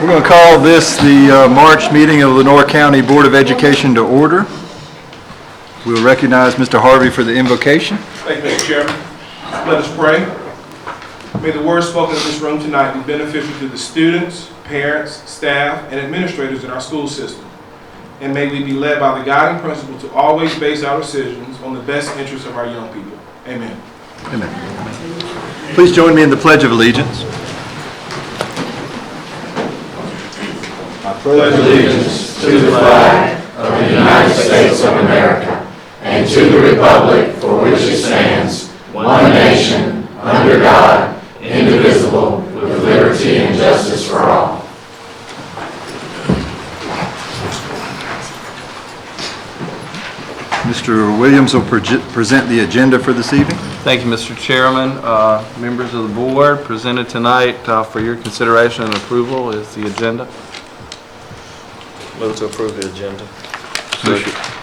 We're going to call this the March meeting of Lenoir County Board of Education to order. We will recognize Mr. Harvey for the invocation. Thank you, Mr. Chairman. Let us pray. May the words spoken in this room tonight be beneficial to the students, parents, staff, and administrators in our school system. And may we be led by the guiding principle to always base our decisions on the best interests of our young people. Amen. Amen. Please join me in the Pledge of Allegiance. I pledge allegiance to the flag of the United States of America and to the republic for which it stands, one nation, under God, indivisible, with liberty and justice for all. Mr. Williams will present the agenda for this evening. Thank you, Mr. Chairman. Members of the board, presented tonight for your consideration and approval is the agenda. Move to approve the agenda.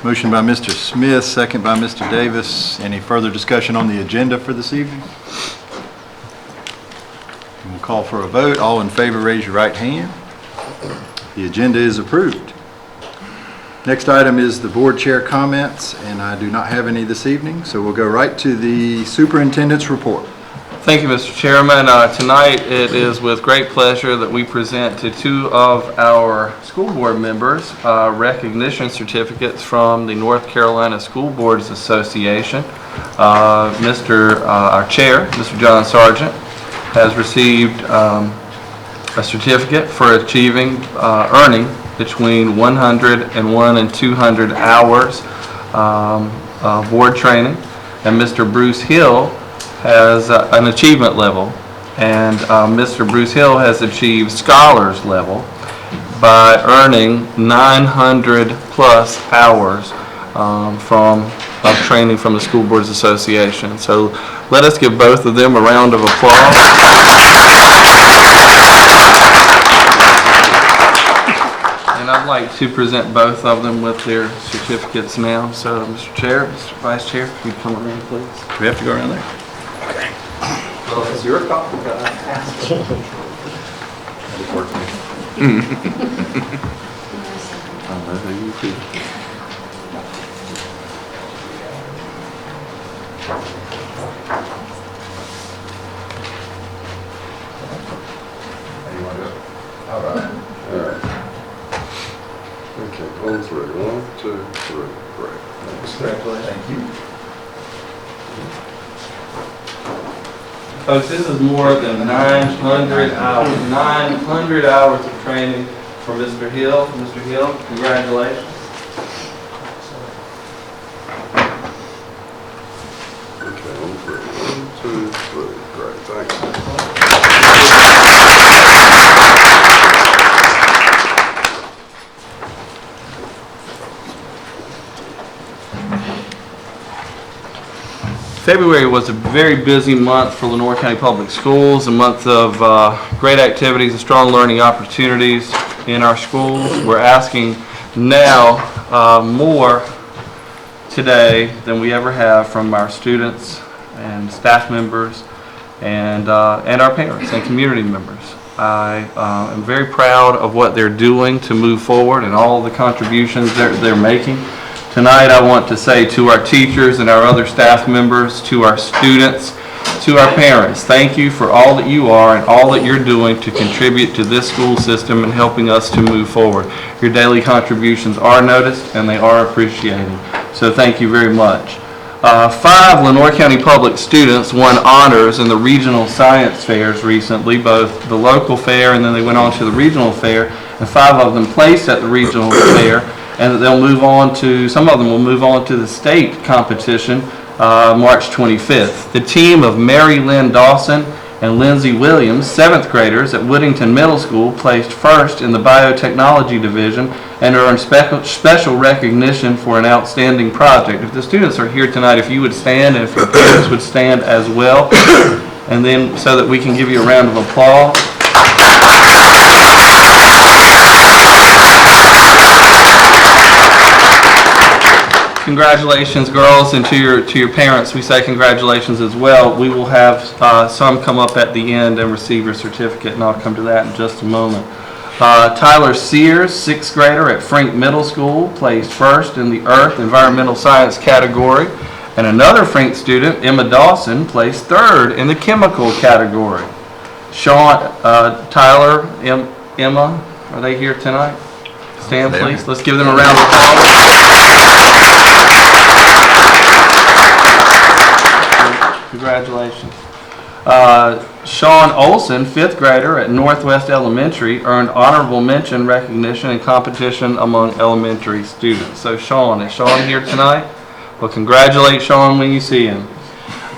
Motion by Mr. Smith, second by Mr. Davis. Any further discussion on the agenda for this evening? We'll call for a vote. All in favor, raise your right hand. The agenda is approved. Next item is the board chair comments, and I do not have any this evening, so we'll go right to the superintendent's report. Thank you, Mr. Chairman. Tonight it is with great pleasure that we present to two of our school board members recognition certificates from the North Carolina School Boards Association. Our chair, Mr. John Sargent, has received a certificate for achieving earning between 101 and 200 hours board training, and Mr. Bruce Hill has an achievement level, and Mr. Bruce Hill has achieved scholars level by earning 900 plus hours of training from the School Boards Association. So let us give both of them a round of applause. And I'd like to present both of them with their certificates now. So, Mr. Chair, Mr. Vice Chair, if you'd come around, please. Do we have to go around there? Okay. Well, it's your call. All right. Okay, on three. 1, 2, 3. Great. Thanks. Thank you. Folks, this is more than 900 hours. 900 hours of training for Mr. Hill. Mr. Hill, congratulations. Okay, on three. 1, 2, 3. Great. Thanks. February was a very busy month for Lenoir County Public Schools, a month of great activities and strong learning opportunities in our schools. We're asking now more today than we ever have from our students and staff members and our parents and community members. I am very proud of what they're doing to move forward and all the contributions they're making. Tonight I want to say to our teachers and our other staff members, to our students, to our parents, thank you for all that you are and all that you're doing to contribute to this school system and helping us to move forward. Your daily contributions are noticed and they are appreciated. So thank you very much. 5 Lenoir County Public students won honors in the regional science fairs recently, both the local fair and then they went on to the regional fair, and 5 of them placed at the regional fair. And they'll move on to, some of them will move on to the state competition March 25th. The team of Mary Lynn Dawson and Lindsay Williams, 7th graders at Woodington Middle School, placed first in the biotechnology division and earned special recognition for an outstanding project. If the students are here tonight, if you would stand and if your parents would stand as well, and then so that we can give you a round of applause. Congratulations, girls, and to your parents, we say congratulations as well. We will have some come up at the end and receive your certificate, and I'll come to that in just a moment. Tyler Sears, 6th grader at Frink Middle School, placed first in the Earth Environmental Science category. And another Frink student, Emma Dawson, placed third in the Chemical category. Sean, Tyler, Emma, are they here tonight? Stand, They are. please. Let's give them a round of applause. Congratulations. Sean Olson, 5th grader at Northwest Elementary, earned honorable mention recognition in competition among elementary students. So Sean, is Sean here tonight? Well, congratulate Sean when you see him.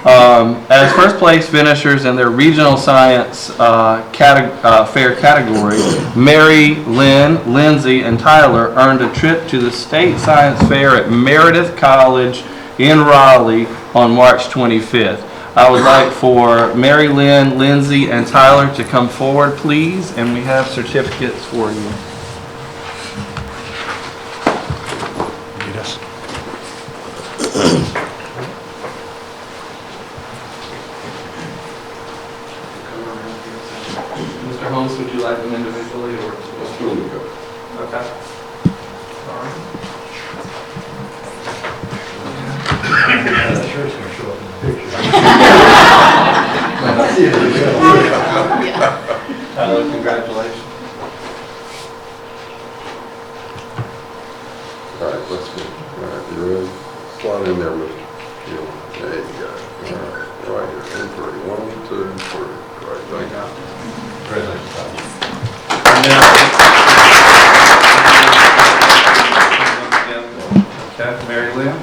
As first place finishers in their regional science fair category, Mary, Lynn, Lindsay, and Tyler earned a trip to the state science fair at Meredith College in Raleigh on March 25th. I would like for Mary Lynn, Lindsay, and Tyler to come forward, please, and we have certificates for you. Mr. Holmes, would you like them individually or? Okay. Tyler, congratulations. All right, let's go. All right, you ready? Slide in there, Mr. Gill. There you go. All right, right here. In three. 1, 2, 3. Great, thank you. Okay, Mary Lynn.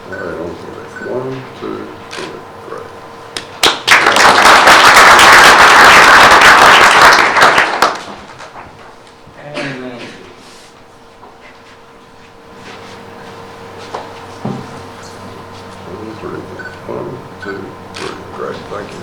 All right, on three. 1, 2, 3. Great. And then One, three. 1, 2, 3. Great, thank you.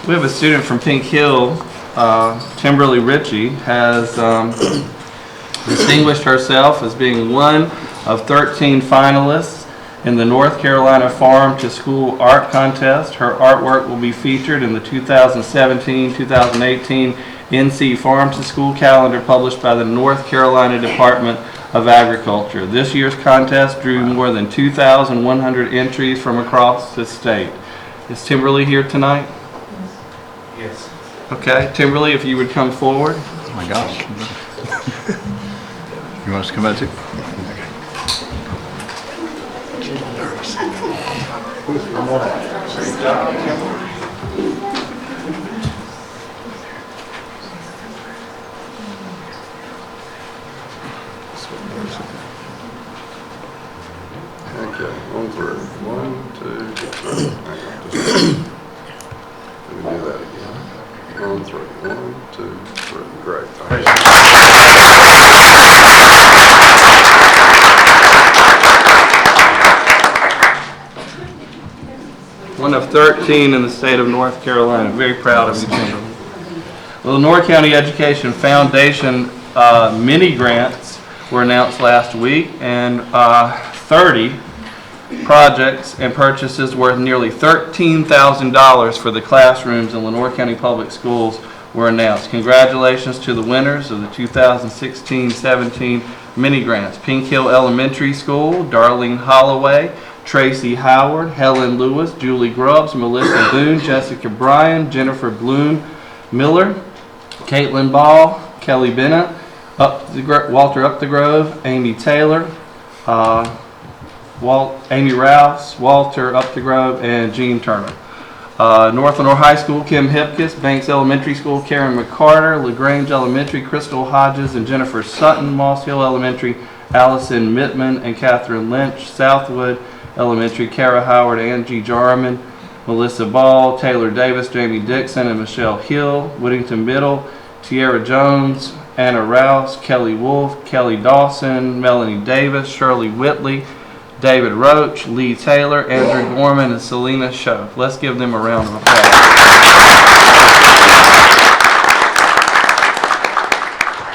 we have a student from Pink Hill, Timberly Ritchie, has distinguished herself as being one of 13 finalists in the North Carolina Farm to School Art Contest. Her artwork will be featured in the 2017-2018 NC Farm to School calendar published by the North Carolina Department of Agriculture. This year's contest drew more than 2,100 entries from across the state. Is Timberly here tonight? Yes. Okay, Timberly, if you would come forward. Oh my gosh. You want us to come out too? Okay, on three. 1, 2, 3. Hang on just a second. Let me do that again. On three. 1, 2, 3. Great, thank you. One of 13 in the state of North Carolina. Very proud of you, Timberly. The Lenore County Education Foundation mini grants were announced last week, and 30 projects and purchases worth nearly $13,000 for the classrooms in Lenore County Public Schools were announced. Congratulations to the winners of the 2016-17 mini grants. Pink Hill Elementary School, Darlene Holloway, Tracy Howard, Helen Lewis, Julie Grubbs, Melissa Boone, Jessica Bryan, Jennifer Bloom Miller, Caitlin Ball, Kelly Bennett, Walter Up the Grove, Amy Taylor, Amy Rouse, Walter Up the Grove, and Jean Turner. North Lenore High School, Kim Hipkiss, Banks Elementary School, Karen McCarter, LaGrange Elementary, Crystal Hodges and Jennifer Sutton, Moss Hill Elementary, Allison Mittman and Catherine Lynch, Southwood Elementary, Kara Howard, Angie Jarman, Melissa Ball, Taylor Davis, Jamie Dixon, and Michelle Hill, Whittington Middle, Tierra Jones, Anna Rouse, Kelly Wolf, Kelly Dawson, Melanie Davis, Shirley Whitley, David Roach, Lee Taylor, Andrew Gorman, and Selena Schoaf. Let's give them a round of applause.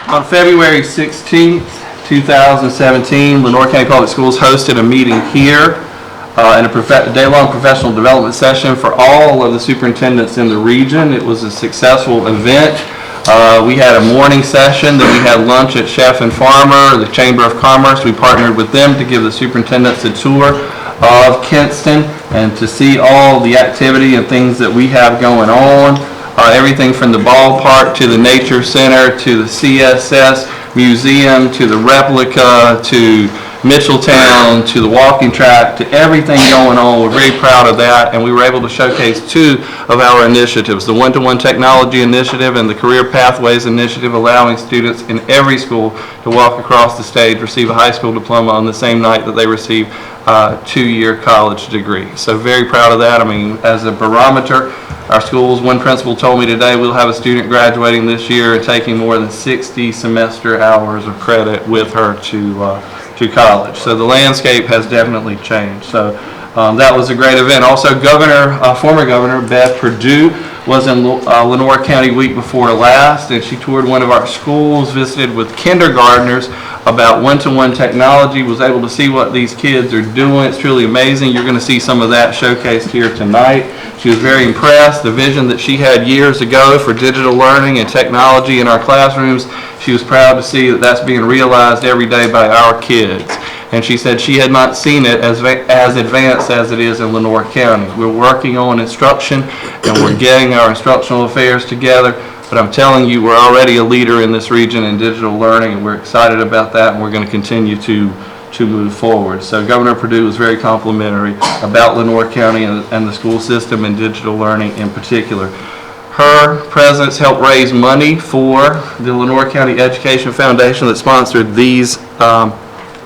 On February 16th, 2017, Lenoir County Public Schools hosted a meeting here and a day-long professional development session for all of the superintendents in the region. It was a successful event. We had a morning session, then we had lunch at Chef and Farmer, the Chamber of Commerce. We partnered with them to give the superintendents a tour of Kinston and to see all the activity and things that we have going on. Everything from the ballpark to the nature center to the CSS museum to the replica to Mitchelltown to the walking track to everything going on. We're very proud of that, and we were able to showcase 2 of our initiatives, the One-to-One Technology Initiative and the Career Pathways Initiative, allowing students in every school to walk across the stage, receive a high school diploma on the same night that they receive a 2-year college degree. So very proud of that. I mean, as a barometer, our schools, one principal told me today, we'll have a student graduating this year and taking more than 60 semester hours of credit with her to college. So the landscape has definitely changed. So that was a great event. Also, former Governor Beth Perdue was in Lenoir County week before last, and she toured one of our schools, visited with kindergartners about one-to-one technology, was able to see what these kids are doing. It's truly amazing. You're going to see some of that showcased here tonight. She was very impressed. The vision that she had years ago for digital learning and technology in our classrooms, she was proud to see that that's being realized every day by our kids. And she said she had not seen it as advanced as it is in Lenoir County. We're working on instruction and we're getting our instructional affairs together, but I'm telling you, we're already a leader in this region in digital learning, and we're excited about that, and we're going to continue to move forward. So Governor Perdue was very complimentary about Lenoir County and the school system and digital learning in particular. Her presence helped raise money for the Lenoir County Education Foundation that sponsored these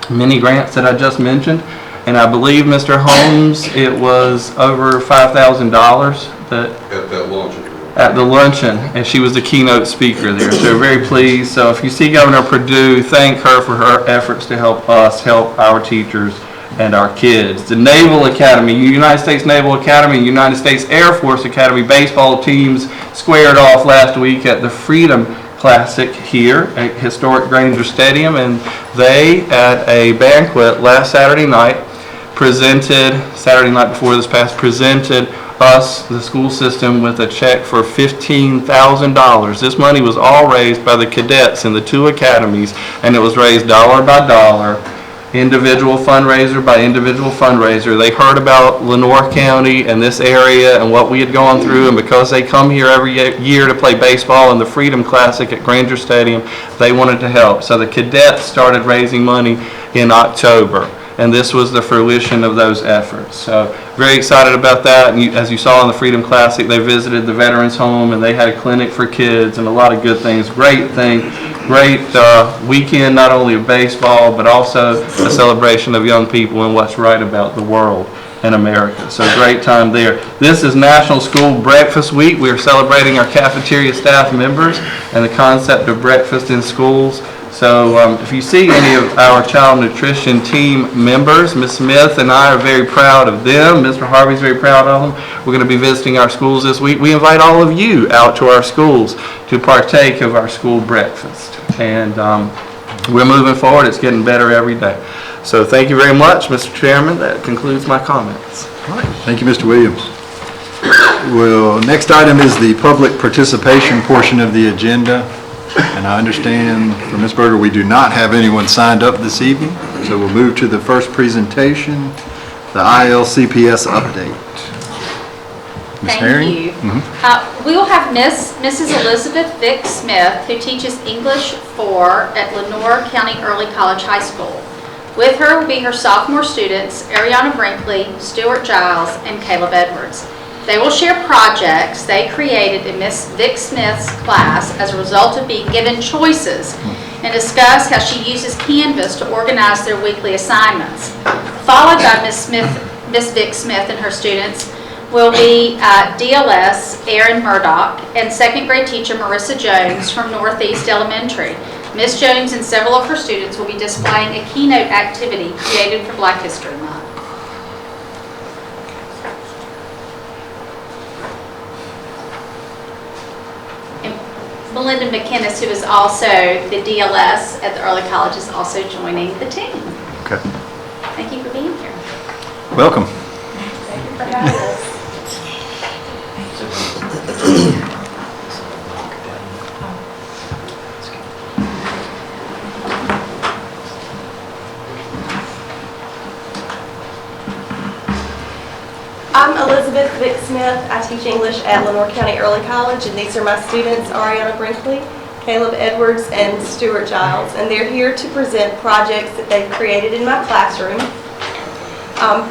mini grants that I just mentioned. And I believe, Mr. Holmes, it was over $5,000 at the luncheon, and she was the keynote speaker there. So we're very pleased. So if you see Governor Perdue, thank her for her efforts to help us help our teachers and our kids. The Naval Academy, United States Naval Academy, and United States Air Force Academy baseball teams squared off last week at the Freedom Classic here at historic Granger Stadium, and they, at a banquet last Saturday night before this past, presented us, the school system, with a check for $15,000. This money was all raised by the cadets in the 2 academies, and it was raised dollar by dollar, individual fundraiser by individual fundraiser. They heard about Lenoir County and this area and what we had gone through, and because they come here every year to play baseball in the Freedom Classic at Granger Stadium, they wanted to help. So the cadets started raising money in October, and this was the fruition of those efforts. So very excited about that. And as you saw in the Freedom Classic, they visited the Veterans Home, and they had a clinic for kids and a lot of good things. Great weekend, not only of baseball, but also a celebration of young people and what's right about the world and America. So great time there. This is National School Breakfast Week. We are celebrating our cafeteria staff members and the concept of breakfast in schools. So if you see any of our child nutrition team members, Ms. Smith and I are very proud of them. Mr. Harvey's very proud of them. We're going to be visiting our schools this week. We invite all of you out to our schools to partake of our school breakfast. And we're moving forward. It's getting better every day. So thank you very much, Mr. Chairman. That concludes my comments. All right. Thank you, Mr. Williams. Well, next item is the public participation portion of the agenda. And I understand from Ms. Berger, we do not have anyone signed up this evening. So we'll move to the first presentation, the ILCPS update. Ms. Herring? Thank you. We will have Mrs. Elizabeth Vick Smith, who teaches English 4 at Lenoir County Early College High School. With her will be her sophomore students, Ariana Brinkley, Stuart Giles, and Caleb Edwards. They will share projects they created in Miss Vick Smith's class as a result of being given choices, and discuss how she uses Canvas to organize their weekly assignments. Followed by Miss Vick Smith and her students will be DLS Aaron Murdoch and second grade teacher Marissa Jones from Northeast Elementary. Ms. Jones and several of her students will be displaying a keynote activity created for Black History Month. And Melinda McInnes, who is also the DLS at the Early College, is also joining the team. Okay. Thank you for being here. Welcome. Thank you for having us. I'm Elizabeth Vick Smith. I teach English at Lenoir County Early College, and these are my students, Ariana Brinkley, Caleb Edwards, and Stuart Giles. And they're here to present projects that they've created in my classroom.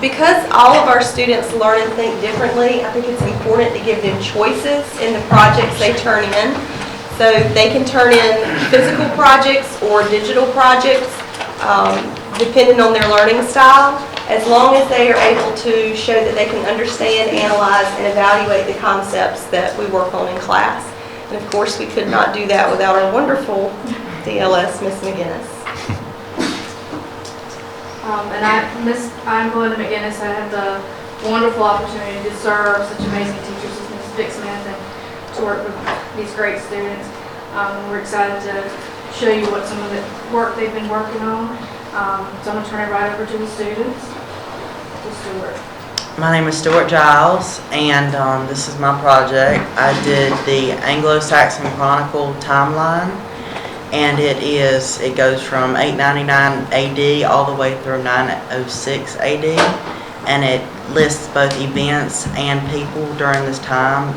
Because all of our students learn and think differently, I think it's important to give them choices in the projects they turn in. So they can turn in physical projects or digital projects, depending on their learning style, as long as they are able to show that they can understand, analyze, and evaluate the concepts that we work on in class. And of course, we could not do that without our wonderful DLS, Miss McGinnis. I'm Melinda McGinnis. I have the wonderful opportunity to serve such amazing teachers as Ms. Vick Smith and to work with these great students. We're excited to show you what some of the work they've been working on. So I'm going to turn it right over to the students. To Stuart. My name is Stuart Giles, and this is my project. I did the Anglo-Saxon Chronicle timeline, and it goes from 899 AD all the way through 906 AD, and it lists both events and people during this time.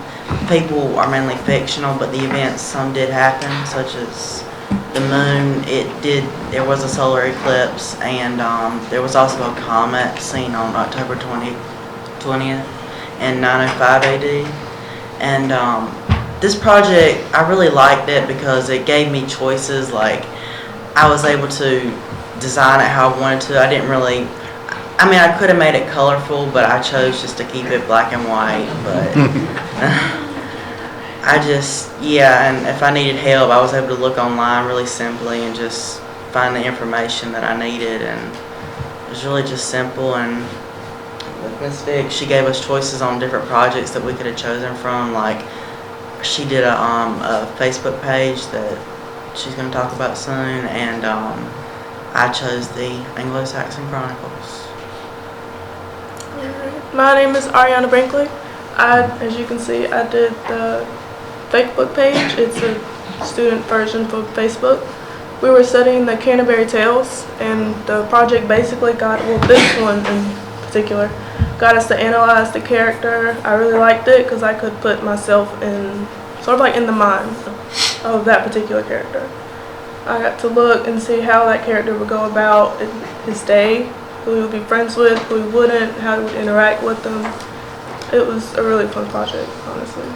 People are mainly fictional, but the events, some did happen, such as the moon. There was a solar eclipse, and there was also a comet seen on October 20th in 905 AD. And this project, I really liked it because it gave me choices. Like, I was able to design it how I wanted to. I could have made it colorful, but I chose just to keep it black and white. But and if I needed help, I was able to look online really simply and just find the information that I needed, and it was really just simple. And with Ms. Vick, she gave us choices on different projects that we could have chosen from. Like, she did a Facebook page that she's going to talk about soon, and I chose the Anglo-Saxon Chronicles. My name is Ariana Brinkley. As you can see, I did the Facebook page. It's a student version for Facebook. We were studying the Canterbury Tales, and the project basically this one in particular, got us to analyze the character. I really liked it because I could put myself in, sort of like in the mind of that particular character. I got to look and see how that character would go about in his day, who he would be friends with, who he wouldn't, how he would interact with them. It was a really fun project, honestly.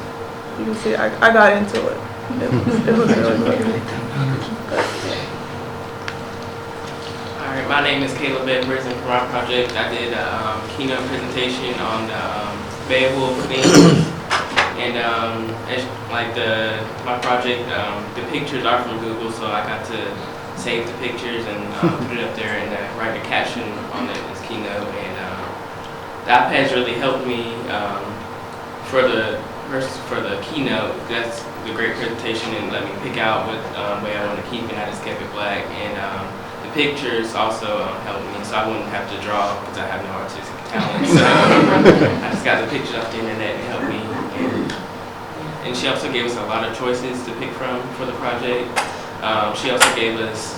You can see I got into it. It was really fun. Alright, my name is Caleb Edwards, and for my project I did a keynote presentation on the Beowulf theme. And my project, the pictures are from Google, so I got to save the pictures and put it up there and write a caption on it as keynote. And the iPads really helped me for the keynote. That's the great presentation, and let me pick out what way I want to keep, and I just kept it black. And the pictures also helped me, so I wouldn't have to draw because I have no artistic talent. So I just got the pictures off the internet and helped me. And she also gave us a lot of choices to pick from for the project. She also gave us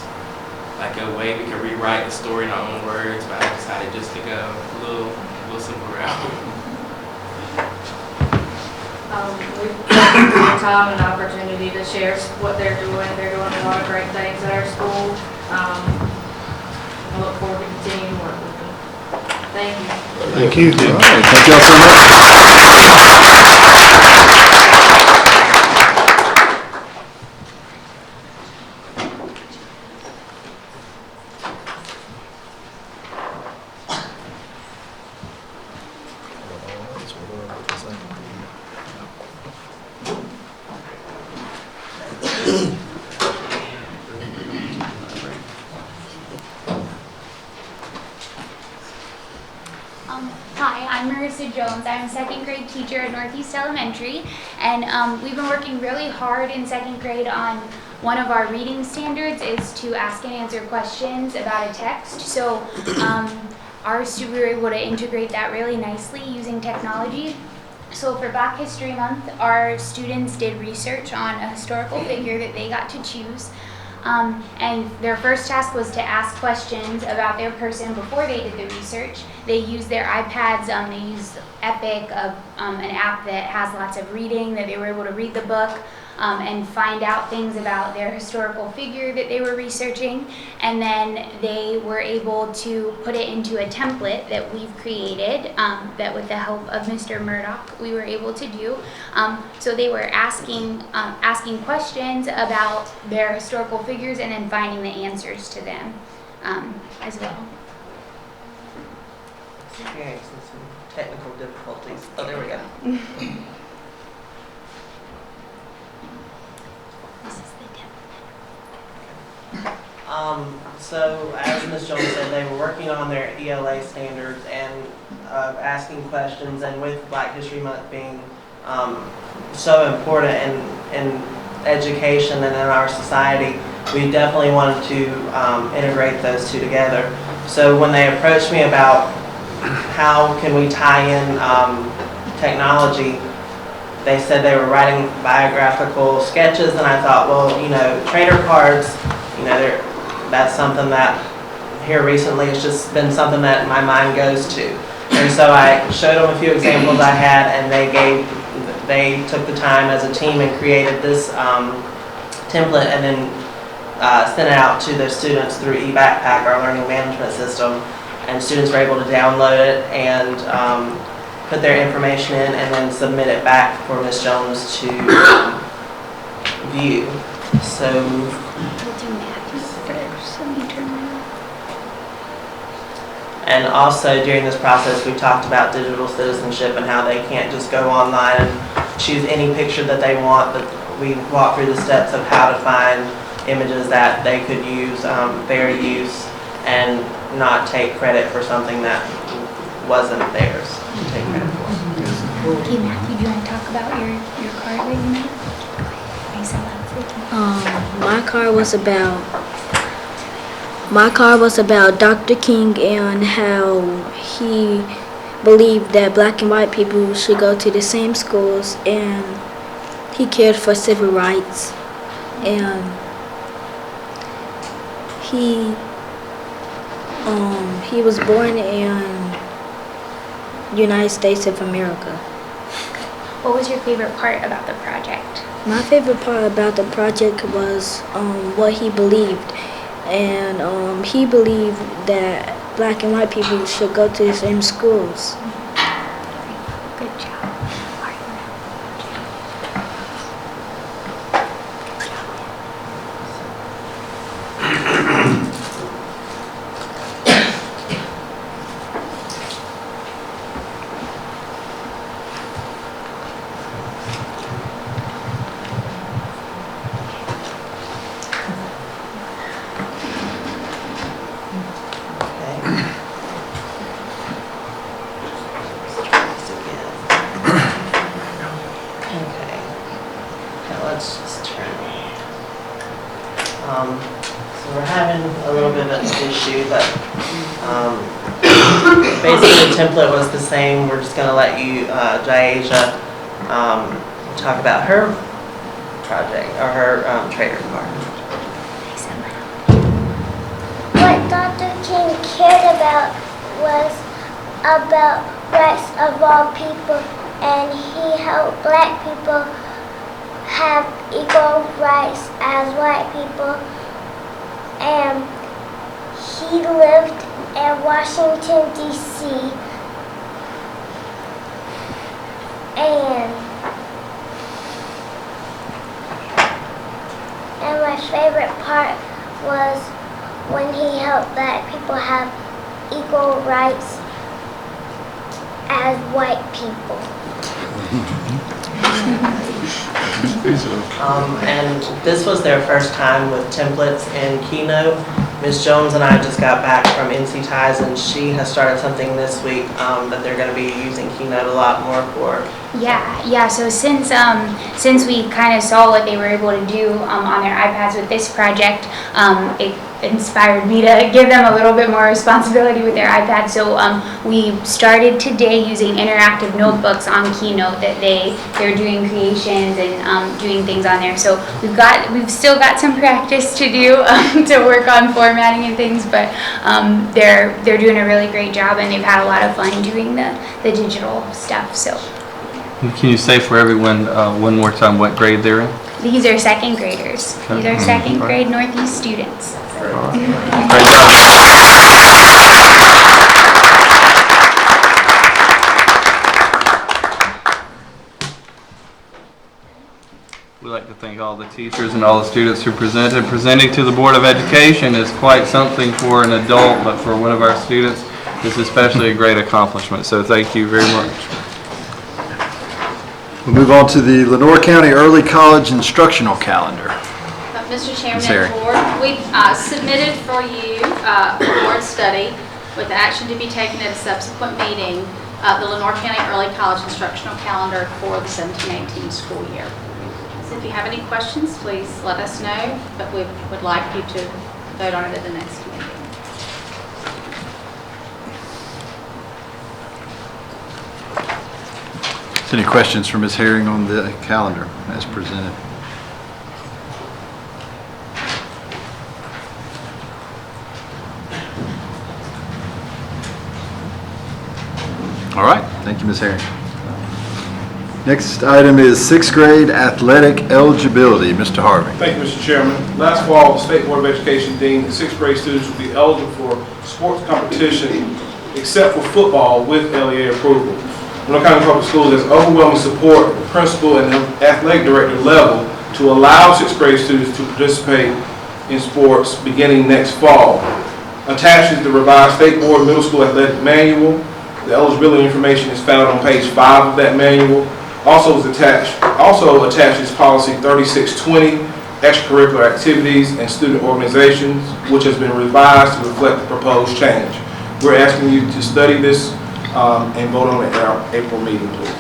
like a way we could rewrite the story in our own words, but I decided just to go a little simple route. We've taken the time and opportunity to share what they're doing. They're doing a lot of great things at our school. I look forward to continuing to work with them. Thank you. Thank you. All right, thank y'all so much. I'm Marissa Jones. I'm a second grade teacher at Northeast Elementary, and we've been working really hard in second grade on one of our reading standards is to ask and answer questions about a text. So we were able to integrate that really nicely using technology. So for Black History Month, our students did research on a historical figure that they got to choose. And their first task was to ask questions about their person before they did the research. They used their iPads, they used Epic, an app that has lots of reading, that they were able to read the book and find out things about their historical figure that they were researching. And then they were able to put it into a template that we've created that with the help of Mr. Murdoch we were able to do. So they were asking questions about their historical figures and then finding the answers to them as well. Experiencing some technical difficulties. Oh, there we go. So as Ms. Jones said, they were working on their ELA standards and asking questions, and with Black History Month being so important in education and in our society, we definitely wanted to integrate those two together. So when they approached me about how can we tie in technology, they said they were writing biographical sketches, and I thought, well, you know, trader cards, you know, that's something that here recently it's just been something that my mind goes to. And so I showed them a few examples I had, and they took the time as a team and created this template and then sent it out to their students through eBackpack, our learning management system. And students were able to download it and put their information in and then submit it back for Ms. Jones to view. So and also during this process we talked about digital citizenship and how they can't just go online and choose any picture that they want, but we walked through the steps of how to find images that they could use, fair use, and not take credit for something that wasn't theirs to take credit for. Okay, Matthew, do you want to talk about your card that you made? My card was about Dr. King and how he believed that black and white people should go to the same schools, and he cared for civil rights, and he was born in United States of America. What was your favorite part about the project? My favorite part about the project was what he believed, and he believed that black and white people should go to the same schools. Good job. So we're having a little bit of an issue, but basically the template was the same. We're just going to let you, Jaisha, talk about her project or her trader card. What Dr. King cared about was about rights of all people, and he helped black people have equal rights as white people. And he lived in Washington, D.C. And my favorite part was when he helped black people have equal rights as white people. And this was their first time with templates in Keynote. Ms. Jones and I just got back from NC Ties, and she has started something this week that they're going to be using Keynote a lot more for. Yeah. So since we kind of saw what they were able to do on their iPads with this project, it inspired me to give them a little bit more responsibility with their iPads. So we started today using interactive notebooks on Keynote that they're doing creations and doing things on there. So we've still got some practice to do to work on formatting and things, but they're doing a really great job, and they've had a lot of fun doing the digital stuff. So. Can you say for everyone one more time what grade they're in? These are second graders. These are second grade Northeast students. Great job. We'd like to thank all the teachers and all the students who presented. Presenting to the Board of Education is quite something for an adult, but for one of our students, it's especially a great accomplishment. So thank you very much. We'll move on to the Lenoir County Early College Instructional Calendar. Mr. Chairman Ms. and Board, we submitted for you a board study with action to be taken at a subsequent meeting, the Lenoir County Early College Instructional Calendar for the 17-18 school year. So if you have any questions, please let us know, but we would like you to vote on it at the next meeting. Any questions for Ms. Herring on the calendar as presented? All right, thank you, Ms. Herring. Next item is 6th grade athletic eligibility. Mr. Harvey. Thank you, Mr. Chairman. Last fall, the State Board of Education deemed that 6th grade students would be eligible for sports competition except for football with LEA approval. Lenoir County Public Schools has overwhelming support at the principal and athletic director level to allow 6th grade students to participate in sports beginning next fall. Attached is the revised State Board Middle School Athletic Manual. The eligibility information is found on page 5 of that manual. Also attached is policy 3620, extracurricular activities and student organizations, which has been revised to reflect the proposed change. We're asking you to study this and vote on it at our April meeting, please.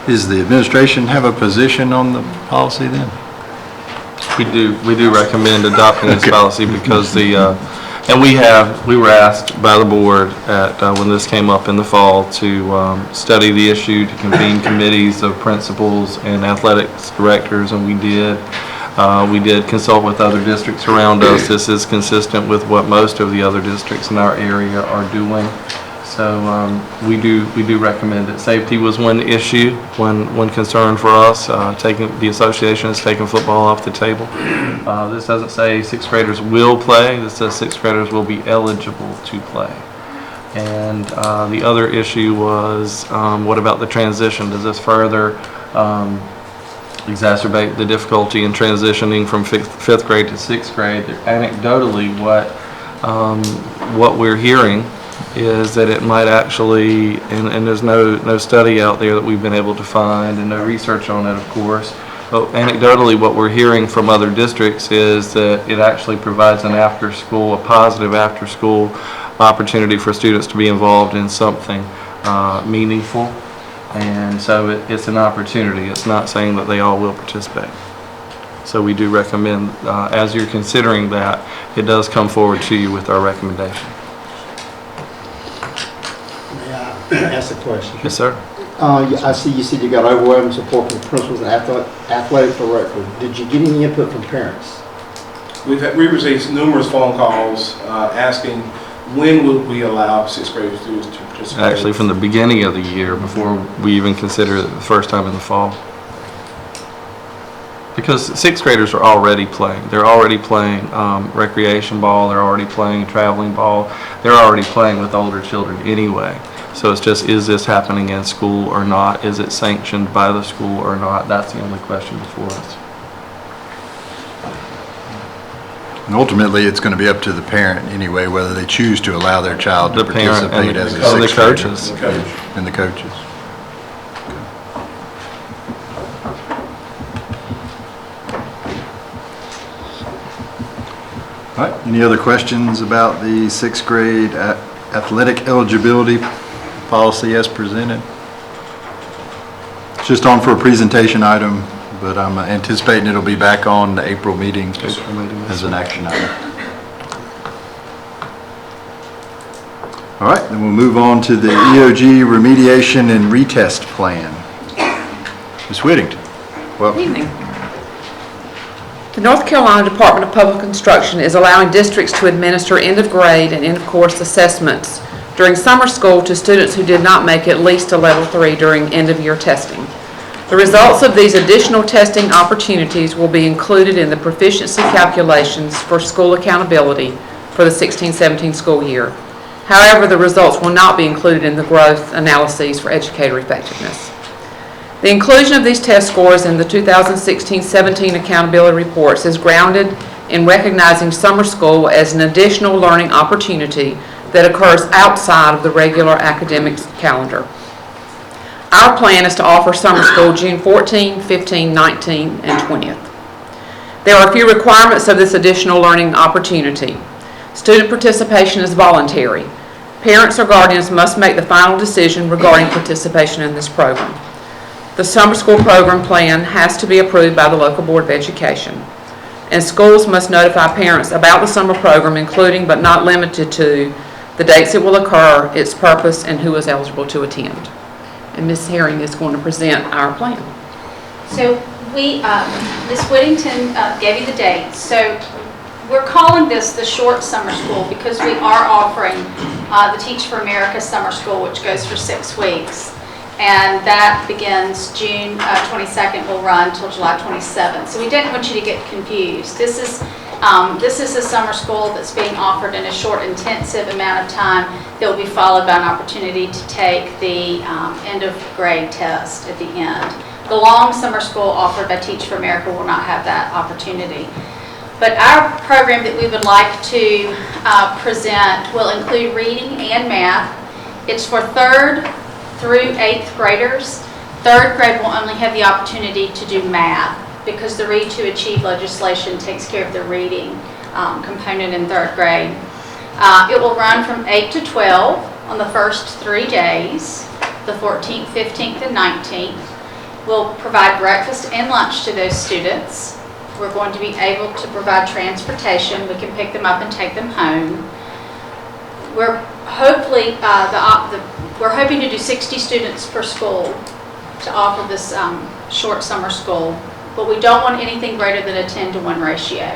Does the administration have a position on the policy then? We do recommend adopting this policy because and we were asked by the board at when this came up in the fall to study the issue, to convene committees of principals and athletics directors, and we did. We did consult with other districts around us. This is consistent with what most of the other districts in our area are doing. So we do recommend it. Safety was one issue, one concern for us. The association has taken football off the table. This doesn't say 6th graders will play. This says 6th graders will be eligible to play. And the other issue was what about the transition? Does this further exacerbate the difficulty in transitioning from 5th grade to 6th grade? Anecdotally, what we're hearing is that it might actually, and there's no study out there that we've been able to find, and no research on it, of course, but anecdotally what we're hearing from other districts is that it actually provides a positive after-school opportunity for students to be involved in something meaningful, and so it's an opportunity. It's not saying that they all will participate. So we do recommend, as you're considering that, it does come forward to you with our recommendation. Ask a question. Yes, sir. I see you said you got overwhelming support from principals and athletic directors. Did you get any input from parents? We received numerous phone calls asking when would we allow 6th grade students to participate. Actually, from the beginning of the year, before we even consider it the first time in the fall. Because 6th graders are already playing. They're already playing recreation ball. They're already playing traveling ball. They're already playing with older children anyway. So it's just, is this happening in school or not? Is it sanctioned by the school or not? That's the only question before us. And ultimately, it's going to be up to the parent anyway, whether they choose to allow their child to The parent participate and as a the 6th grader. coaches. And the coaches. All right, any other questions about the sixth grade athletic eligibility policy as presented? It's just on for a presentation item, but I'm anticipating it'll be back on the April meeting as an action item. All right, then we'll move on to the EOG remediation and retest plan. Ms. Whittington, welcome. Good evening. The North Carolina Department of Public Instruction is allowing districts to administer end-of-grade and end-of-course assessments during summer school to students who did not make at least a level 3 during end-of-year testing. The results of these additional testing opportunities will be included in the proficiency calculations for school accountability for the 16-17 school year. However, the results will not be included in the growth analyses for educator effectiveness. The inclusion of these test scores in the 2016-17 accountability reports is grounded in recognizing summer school as an additional learning opportunity that occurs outside of the regular academic calendar. Our plan is to offer summer school June 14, 15, 19, and 20th. There are a few requirements of this additional learning opportunity. Student participation is voluntary. Parents or guardians must make the final decision regarding participation in this program. The summer school program plan has to be approved by the local Board of Education, and schools must notify parents about the summer program, including but not limited to the dates it will occur, its purpose, and who is eligible to attend. And Ms. Herring is going to present our plan. So Ms. Whittington gave you the dates. So we're calling this the short summer school because we are offering the Teach for America Summer School, which goes for 6 weeks. And that begins June 22nd, will run until July 27th. So we didn't want you to get confused. This is a summer school that's being offered in a short, intensive amount of time that will be followed by an opportunity to take the end of grade test at the end. The long summer school offered by Teach for America will not have that opportunity. But our program that we would like to present will include reading and math. It's for 3rd through 8th graders. 3rd grade will only have the opportunity to do math because the Read to Achieve legislation takes care of the reading component in 3rd grade. It will run from 8 to 12 on the first 3 days, the 14th, 15th, and 19th. We'll provide breakfast and lunch to those students. We're going to be able to provide transportation. We can pick them up and take them home. We're hopefully we're hoping to do 60 students per school to offer this short summer school, but we don't want anything greater than a 10-to-1 ratio.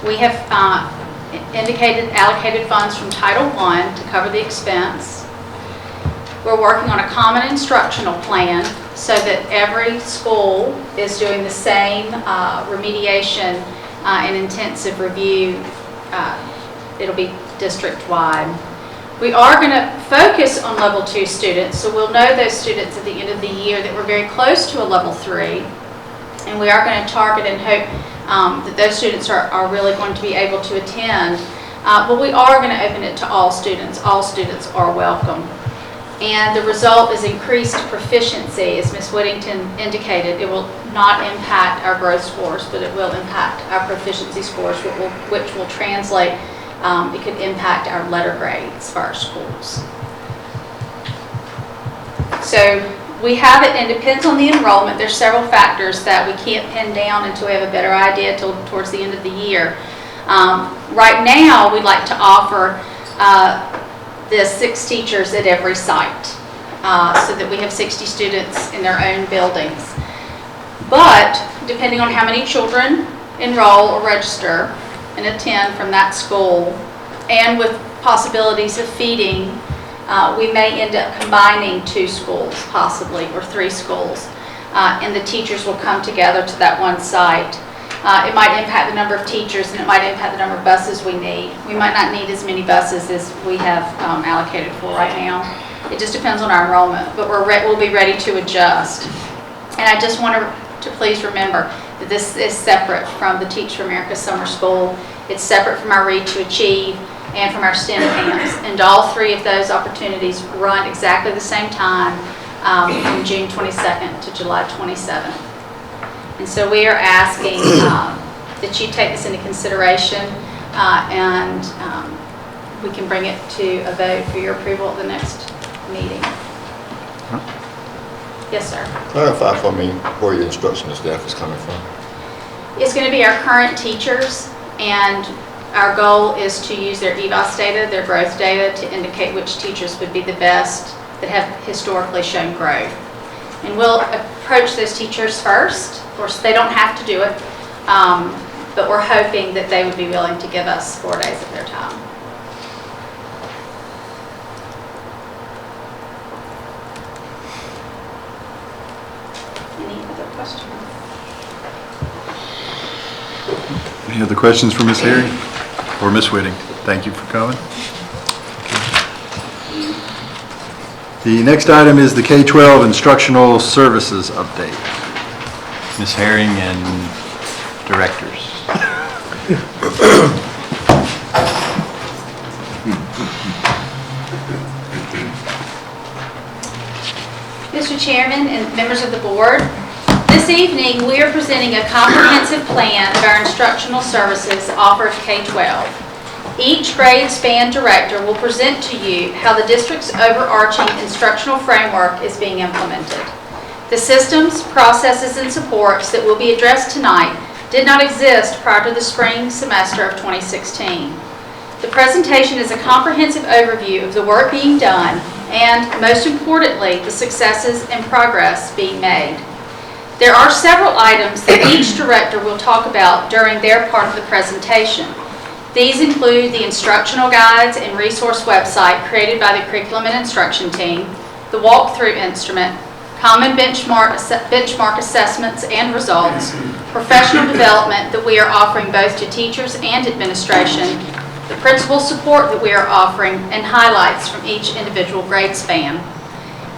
We have allocated funds from Title I to cover the expense. We're working on a common instructional plan so that every school is doing the same remediation and intensive review. It'll be district-wide. We are going to focus on level 2 students, so we'll know those students at the end of the year that we're very close to a level 3, and we are going to target and hope that those students are really going to be able to attend. But we are going to open it to all students. All students are welcome. And the result is increased proficiency, as Ms. Whittington indicated. It will not impact our growth scores, but it will impact our proficiency scores, which will translate. It could impact our letter grades for our schools. So we have it, and it depends on the enrollment. There's several factors that we can't pin down until we have a better idea towards the end of the year. Right now, we'd like to offer the 6 teachers at every site so that we have 60 students in their own buildings. But depending on how many children enroll or register and attend from that school, and with possibilities of feeding, we may end up combining 2 schools possibly, or 3 schools, and the teachers will come together to that one site. It might impact the number of teachers, and it might impact the number of buses we need. We might not need as many buses as we have allocated for right now. It just depends on our enrollment, but we'll be ready to adjust. And I just want to please remember that this is separate from the Teach for America Summer School. It's separate from our Read to Achieve and from our STEM camps. And all 3 of those opportunities run exactly the same time from June 22nd to July 27th. And so we are asking that you take this into consideration, and we can bring it to a vote for your approval at the next meeting. Yes, sir. Clarify for me where your instructional staff is coming from. It's going to be our current teachers, and our goal is to use their EVOS data, their growth data, to indicate which teachers would be the best that have historically shown growth. And we'll approach those teachers first. Of course, they don't have to do it, but we're hoping that they would be willing to give us 4 days of their time. Any other questions? Any other questions for Ms. Herring or Ms. Whitting? Thank you for coming. The next item is the K-12 Instructional Services Update. Ms. Herring and directors. Mr. Chairman and members of the board, this evening we are presenting a comprehensive plan of our instructional services offered to K-12. Each grade span director will present to you how the district's overarching instructional framework is being implemented. The systems, processes, and supports that will be addressed tonight did not exist prior to the spring semester of 2016. The presentation is a comprehensive overview of the work being done and, most importantly, the successes and progress being made. There are several items that each director will talk about during their part of the presentation. These include the instructional guides and resource website created by the Curriculum and Instruction team, the walkthrough instrument, common benchmark assessments and results, professional development that we are offering both to teachers and administration, the principal support that we are offering, and highlights from each individual grade span.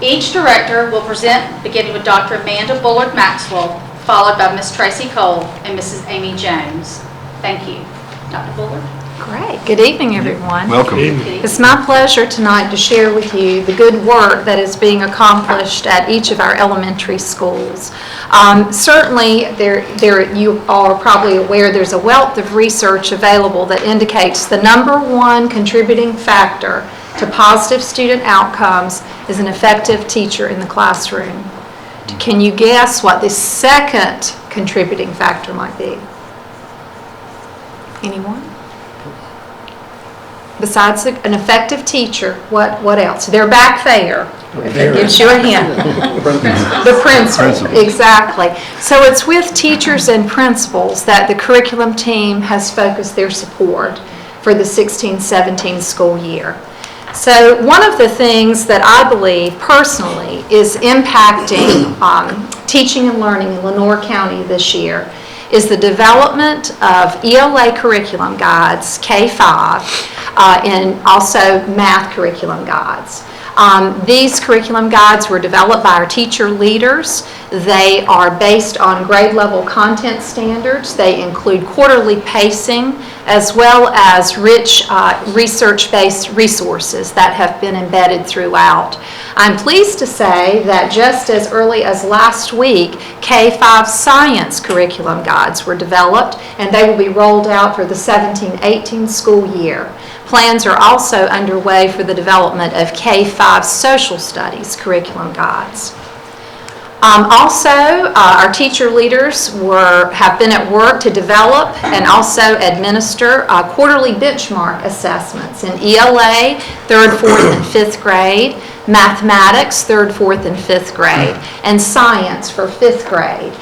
Each director will present beginning with Dr. Amanda Bullard Maxwell, followed by Ms. Tracy Cole and Mrs. Amy Jones. Thank you. Dr. Bullard. Great. Good evening, everyone. Welcome. It's my pleasure tonight to share with you the good work that is being accomplished at each of our elementary schools. Certainly, you are probably aware there's a wealth of research available that indicates the #1 contributing factor to positive student outcomes is an effective teacher in the classroom. Can you guess what the second contributing factor might be? Anyone? Besides an effective teacher, what else? They're back there. If it gives you a hint. The principal. Exactly. So it's with teachers and principals that the curriculum team has focused their support for the 16-17 school year. So one of the things that I believe personally is impacting teaching and learning in Lenoir County this year is the development of ELA curriculum guides, K-5, and also math curriculum guides. These curriculum guides were developed by our teacher leaders. They are based on grade level content standards. They include quarterly pacing as well as rich research-based resources that have been embedded throughout. I'm pleased to say that just as early as last week, K-5 science curriculum guides were developed and they will be rolled out for the 17-18 school year. Plans are also underway for the development of K-5 social studies curriculum guides. Also, our teacher leaders have been at work to develop and also administer quarterly benchmark assessments in ELA, 3rd, 4th, and 5th grade, mathematics, 3rd, 4th, and 5th grade, and science for 5th grade.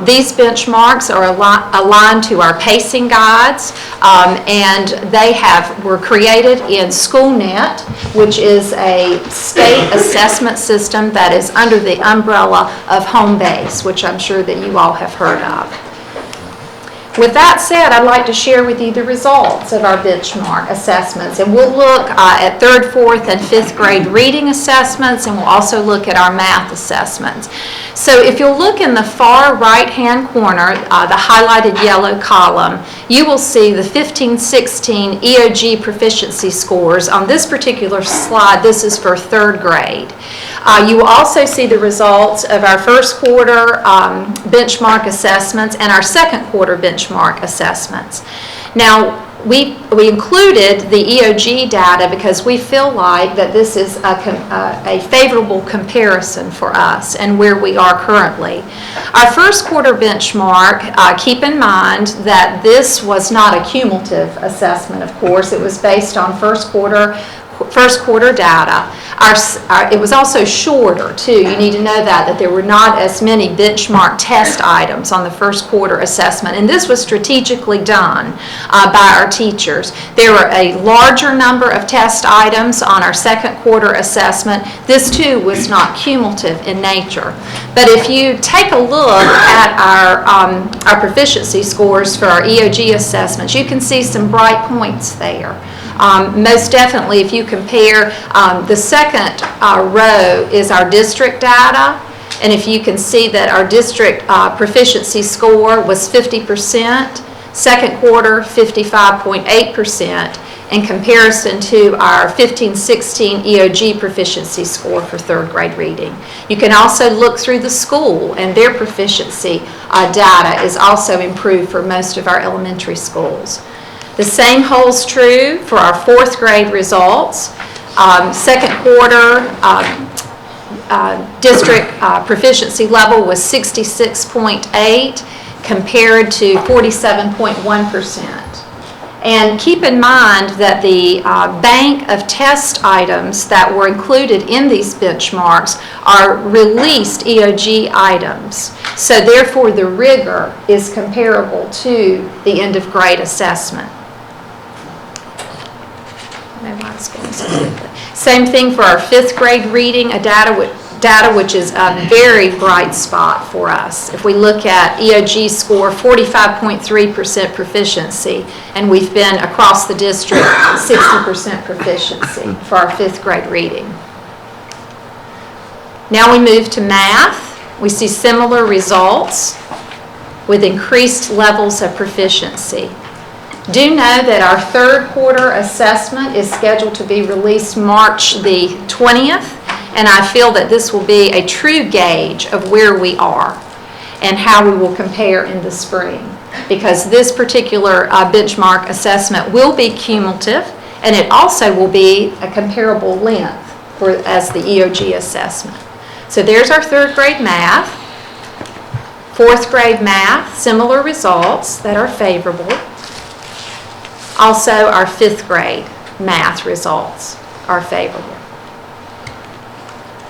These benchmarks are aligned to our pacing guides, and they were created in SchoolNet, which is a state assessment system that is under the umbrella of Homebase, which I'm sure that you all have heard of. With that said, I'd like to share with you the results of our benchmark assessments, and we'll look at 3rd, 4th, and 5th grade reading assessments, and we'll also look at our math assessments. So if you'll look in the far right-hand corner, the highlighted yellow column, you will see the 15-16 EOG proficiency scores. On this particular slide, this is for 3rd grade. You will also see the results of our first quarter benchmark assessments and our second quarter benchmark assessments. Now, we included the EOG data because we feel like that this is a favorable comparison for us and where we are currently. Our first quarter benchmark, keep in mind that this was not a cumulative assessment, of course. It was based on first quarter data. It was also shorter too. You need to know that there were not as many benchmark test items on the first quarter assessment, and this was strategically done by our teachers. There were a larger number of test items on our second quarter assessment. This too was not cumulative in nature. But if you take a look at our proficiency scores for our EOG assessments, you can see some bright points there. Most definitely, if you compare, the second row is our district data, and if you can see that our district proficiency score was 50%, second quarter 55.8%, in comparison to our 15-16 EOG proficiency score for third grade reading. You can also look through the school, and their proficiency data is also improved for most of our elementary schools. The same holds true for our fourth grade results. Second quarter district proficiency level was 66.8 compared to 47.1%. And keep in mind that the bank of test items that were included in these benchmarks are released EOG items. So therefore the rigor is comparable to the end of grade assessment. Same thing for our fifth grade reading, data which is a very bright spot for us. If we look at EOG score, 45.3% proficiency, and we've been across the district 60% proficiency for our fifth grade reading. Now we move to math. We see similar results with increased levels of proficiency. Do know that our third quarter assessment is scheduled to be released March the 20th, and I feel that this will be a true gauge of where we are and how we will compare in the spring, because this particular benchmark assessment will be cumulative, and it also will be a comparable length as the EOG assessment. So there's our third grade math. Fourth grade math, similar results that are favorable. Also, our fifth grade math results are favorable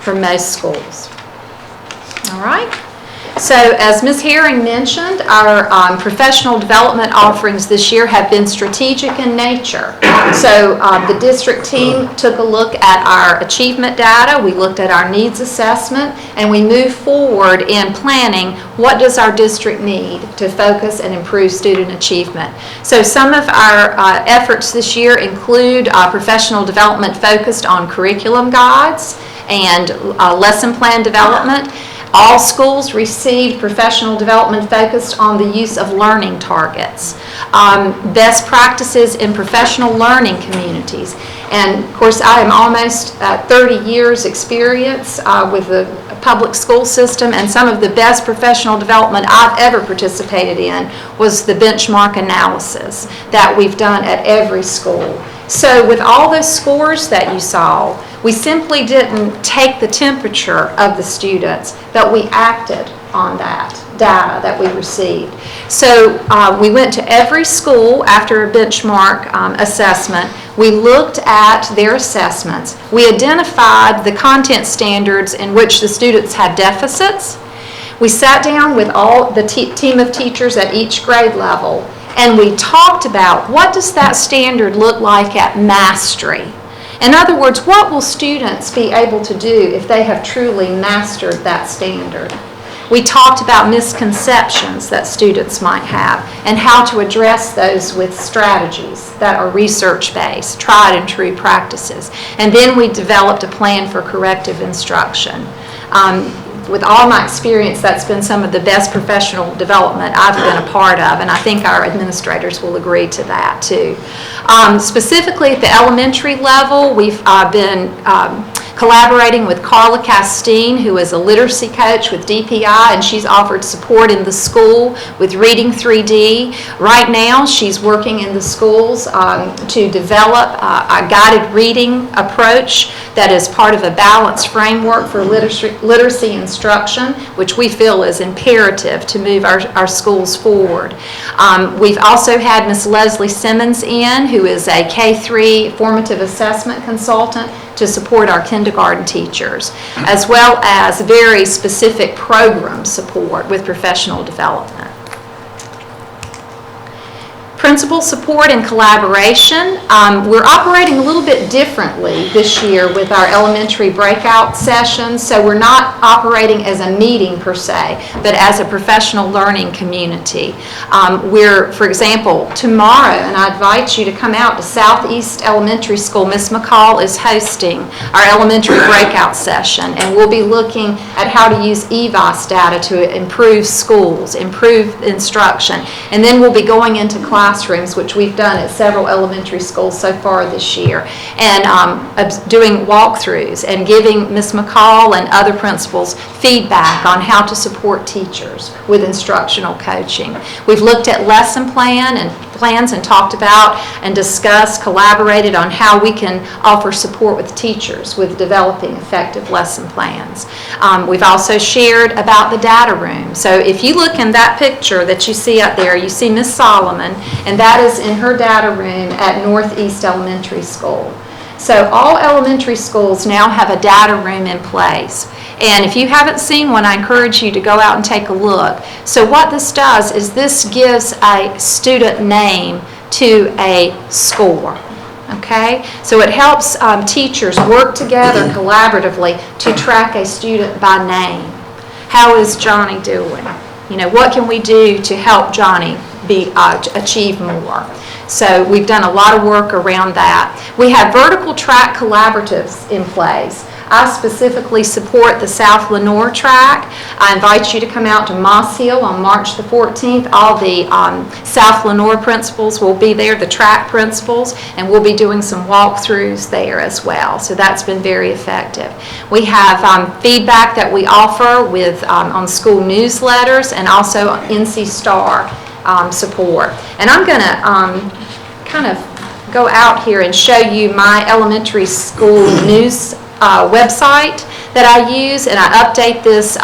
for most schools. All right. So as Ms. Herring mentioned, our professional development offerings this year have been strategic in nature. So the district team took a look at our achievement data, we looked at our needs assessment, and we moved forward in planning what does our district need to focus and improve student achievement. So some of our efforts this year include professional development focused on curriculum guides and lesson plan development. All schools received professional development focused on the use of learning targets, best practices in professional learning communities. And of course, I am almost 30 years experience with the public school system, and some of the best professional development I've ever participated in was the benchmark analysis that we've done at every school. So with all those scores that you saw, we simply didn't take the temperature of the students, but we acted on that data that we received. So we went to every school after a benchmark assessment. We looked at their assessments. We identified the content standards in which the students had deficits. We sat down with all the team of teachers at each grade level, and we talked about what does that standard look like at mastery. In other words, what will students be able to do if they have truly mastered that standard? We talked about misconceptions that students might have and how to address those with strategies that are research-based, tried and true practices. And then we developed a plan for corrective instruction. With all my experience, that's been some of the best professional development I've been a part of, and I think our administrators will agree to that too. Specifically at the elementary level, we've been collaborating with Carla Castine, who is a literacy coach with DPI, and she's offered support in the school with Reading 3D. Right now, she's working in the schools to develop a guided reading approach that is part of a balanced framework for literacy instruction, which we feel is imperative to move our schools forward. We've also had Ms. Leslie Simmons in, who is a K-3 formative assessment consultant to support our kindergarten teachers, as well as very specific program support with professional development. Principal support and collaboration. We're operating a little bit differently this year with our elementary breakout sessions, so we're not operating as a meeting per se, but as a professional learning community. For example, tomorrow, and I invite you to come out to Southeast Elementary School, Ms. McCall is hosting our elementary breakout session, and we'll be looking at how to use EVOS data to improve schools, improve instruction, and then we'll be going into classrooms, which we've done at several elementary schools so far this year, and doing walkthroughs and giving Ms. McCall and other principals feedback on how to support teachers with instructional coaching. We've looked at lesson plans and talked about and discussed, collaborated on how we can offer support with teachers with developing effective lesson plans. We've also shared about the data room. So if you look in that picture that you see up there, you see Ms. Solomon, and that is in her data room at Northeast Elementary School. So all elementary schools now have a data room in place. And if you haven't seen one, I encourage you to go out and take a look. So what this does is this gives a student name to a score. Okay? So it helps teachers work together collaboratively to track a student by name. How is Johnny doing? You know, what can we do to help Johnny achieve more? So we've done a lot of work around that. We have vertical track collaboratives in place. I specifically support the South Lenoir track. I invite you to come out to Moss Hill on March the 14th. All the South Lenoir principals will be there, the track principals, and we'll be doing some walkthroughs there as well. So that's been very effective. We have feedback that we offer with on school newsletters and also NC Star support. And I'm going to kind of go out here and show you my elementary school news website that I use, and I update this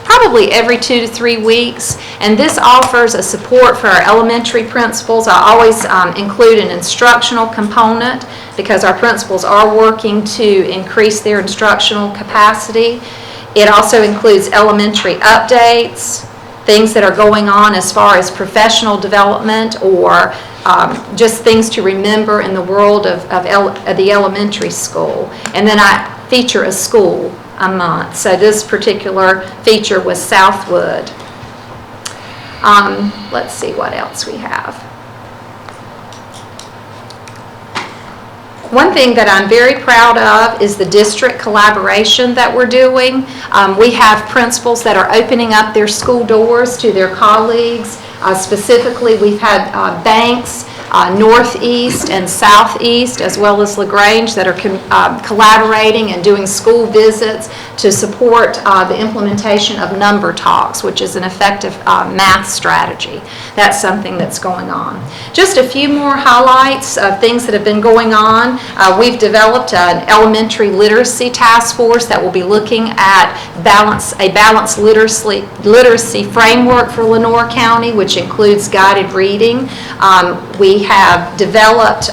probably every 2 to 3 weeks, and this offers a support for our elementary principals. I always include an instructional component because our principals are working to increase their instructional capacity. It also includes elementary updates, things that are going on as far as professional development or just things to remember in the world of the elementary school. And then I feature a school a month. So this particular feature was Southwood. Let's see what else we have. One thing that I'm very proud of is the district collaboration that we're doing. We have principals that are opening up their school doors to their colleagues. Specifically, we've had Banks, Northeast and Southeast, as well as LaGrange, that are collaborating and doing school visits to support the implementation of Number Talks, which is an effective math strategy. That's something that's going on. Just a few more highlights of things that have been going on. We've developed an elementary literacy task force that will be looking at a balanced literacy framework for Lenoir County, which includes guided reading. We have developed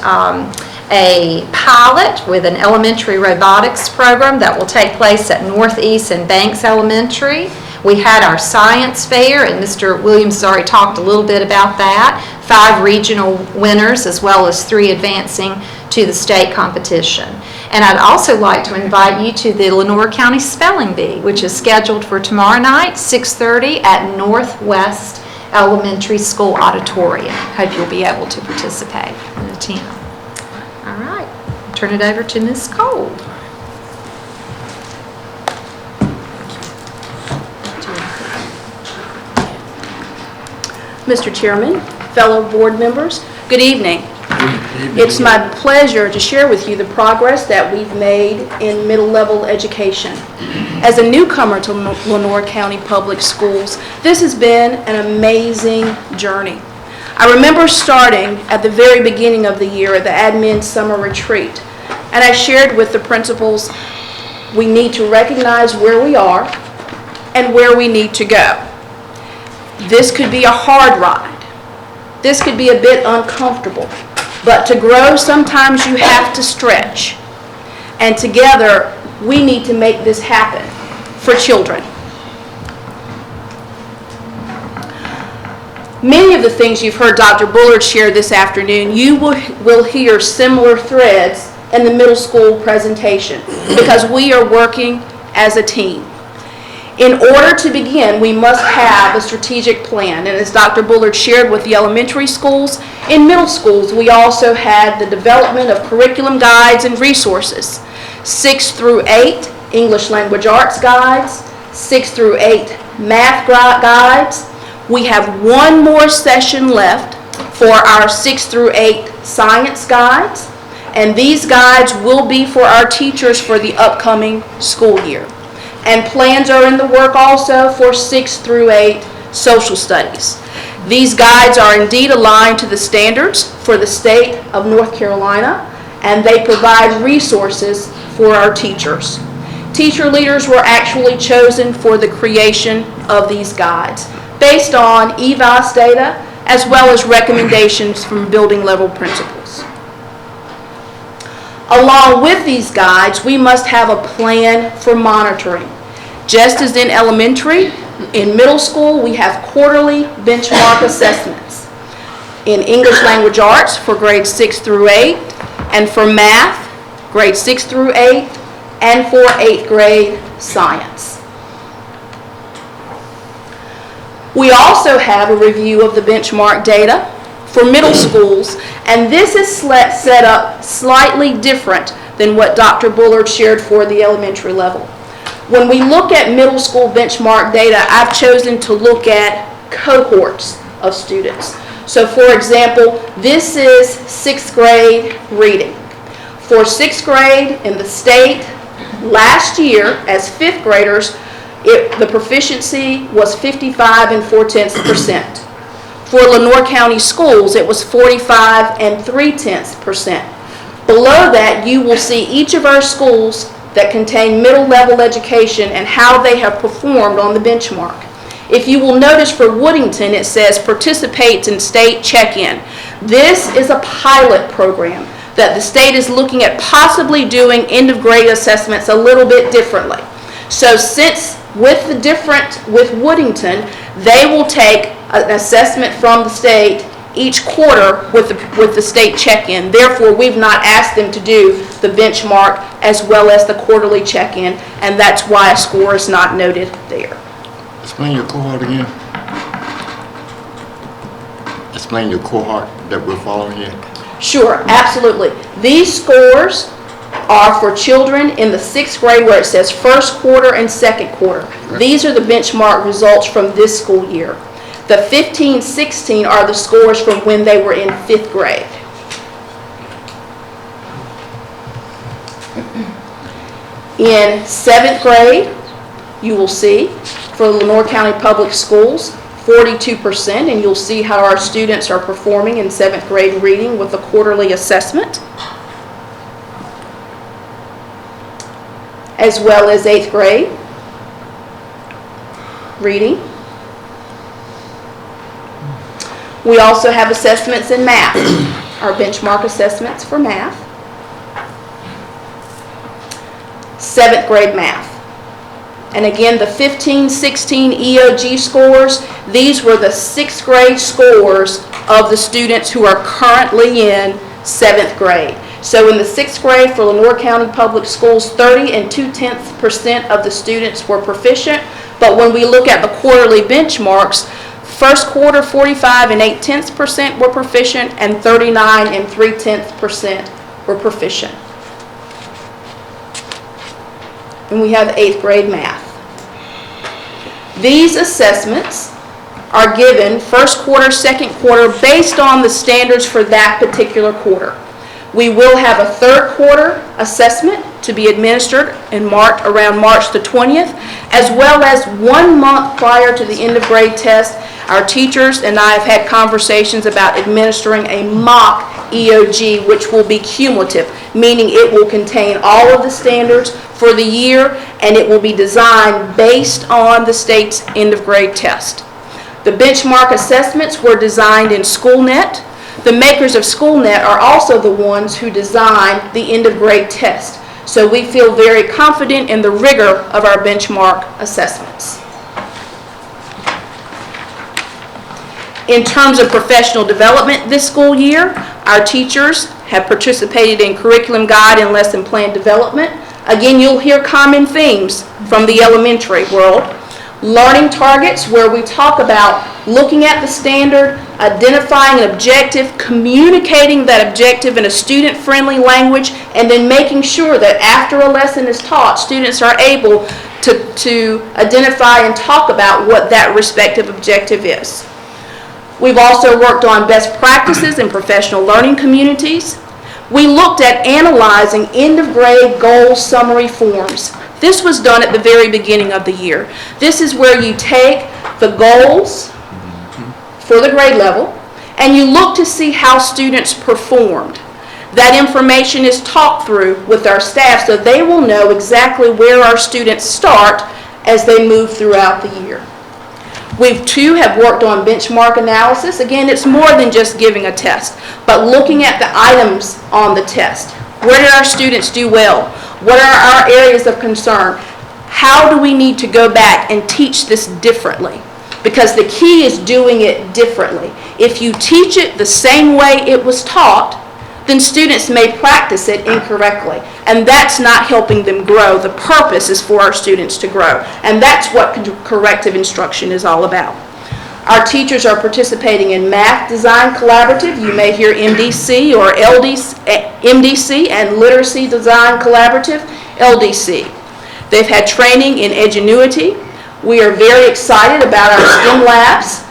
a pilot with an elementary robotics program that will take place at Northeast and Banks Elementary. We had our science fair, and Mr. Williams has already talked a little bit about that. 5 regional winners, as well as 3 advancing to the state competition. And I'd also like to invite you to the Lenoir County Spelling Bee, which is scheduled for tomorrow night, 6:30 at Northwest Elementary School Auditorium. Hope you'll be able to participate and attend. All right, turn it over to Ms. Cole. Mr. Chairman, fellow board members, good evening. It's my pleasure to share with you the progress that we've made in middle level education. As a newcomer to Lenoir County Public Schools, this has been an amazing journey. I remember starting at the very beginning of the year at the admin summer retreat, and I shared with the principals, we need to recognize where we are and where we need to go. This could be a hard ride. This could be a bit uncomfortable, but to grow, sometimes you have to stretch. And together, we need to make this happen for children. Many of the things you've heard Dr. Bullard share this afternoon, you will hear similar threads in the middle school presentation because we are working as a team. In order to begin, we must have a strategic plan. And as Dr. Bullard shared with the elementary schools, in middle schools, we also had the development of curriculum guides and resources. 6 through 8, English language arts guides, 6 through 8, math guides. We have one more session left for our 6 through 8 science guides, and these guides will be for our teachers for the upcoming school year. And plans are in the work also for 6 through 8 social studies. These guides are indeed aligned to the standards for the state of North Carolina, and they provide resources for our teachers. Teacher leaders were actually chosen for the creation of these guides based on EVAS data as well as recommendations from building level principals. Along with these guides, we must have a plan for monitoring. Just as in elementary, in middle school, we have quarterly benchmark assessments. In English language arts for grades 6 through 8, and for math, grades 6 through 8, and for 8th grade science. We also have a review of the benchmark data for middle schools, and this is set up slightly different than what Dr. Bullard shared for the elementary level. When we look at middle school benchmark data, I've chosen to look at cohorts of students. So for example, this is 6th grade reading. For 6th grade in the state, last year as 5th graders, the proficiency was 55 4/10%. For Lenoir County schools, it was 45 3/10%. Below that, you will see each of our schools that contain middle level education and how they have performed on the benchmark. If you will notice for Woodington, it says participates in state check-in. This is a pilot program that the state is looking at possibly doing end of grade assessments a little bit differently. So since with Woodington, they will take an assessment from the state each quarter with the state check-in. Therefore, we've not asked them to do the benchmark as well as the quarterly check-in, and that's why a score is not noted there. Explain your cohort again. Explain your cohort that we're following here. Sure, absolutely. These scores are for children in the 6th grade where it says first quarter and second quarter. These are the benchmark results from this school year. The 15-16 are the scores from when they were in 5th grade. In 7th grade, you will see for Lenoir County Public Schools, 42%, and you'll see how our students are performing in 7th grade reading with the quarterly assessment, as well as 8th grade reading. We also have assessments in math, our benchmark assessments for math. 7th grade math. And again, the 15-16 EOG scores, these were the 6th grade scores of the students who are currently in 7th grade. So in the 6th grade for Lenoir County Public Schools, 30 2/10% of the students were proficient. But when we look at the quarterly benchmarks, first quarter 45 8/10% were proficient and 39 3/10% were proficient. And we have 8th grade math. These assessments are given first quarter, second quarter, based on the standards for that particular quarter. We will have a third quarter assessment to be administered around March the 20th, as well as 1 month prior to the end of grade test. Our teachers and I have had conversations about administering a mock EOG, which will be cumulative, meaning it will contain all of the standards for the year, and it will be designed based on the state's end of grade test. The benchmark assessments were designed in SchoolNet. The makers of SchoolNet are also the ones who designed the end of grade test. So we feel very confident in the rigor of our benchmark assessments. In terms of professional development this school year, our teachers have participated in curriculum guide and lesson plan development. Again, you'll hear common themes from the elementary world. Learning targets, where we talk about looking at the standard, identifying an objective, communicating that objective in a student-friendly language, and then making sure that after a lesson is taught, students are able to identify and talk about what that respective objective is. We've also worked on best practices in professional learning communities. We looked at analyzing end-of-grade goal summary forms. This was done at the very beginning of the year. This is where you take the goals for the grade level and you look to see how students performed. That information is talked through with our staff so they will know exactly where our students start as they move throughout the year. We too have worked on benchmark analysis. Again, it's more than just giving a test, but looking at the items on the test. Where did our students do well? What are our areas of concern? How do we need to go back and teach this differently? Because the key is doing it differently. If you teach it the same way it was taught, then students may practice it incorrectly. And that's not helping them grow. The purpose is for our students to grow. And that's what corrective instruction is all about. Our teachers are participating in Math Design Collaborative. You may hear MDC or MDC and Literacy Design Collaborative, LDC. They've had training in Edgenuity. We are very excited about our STEM labs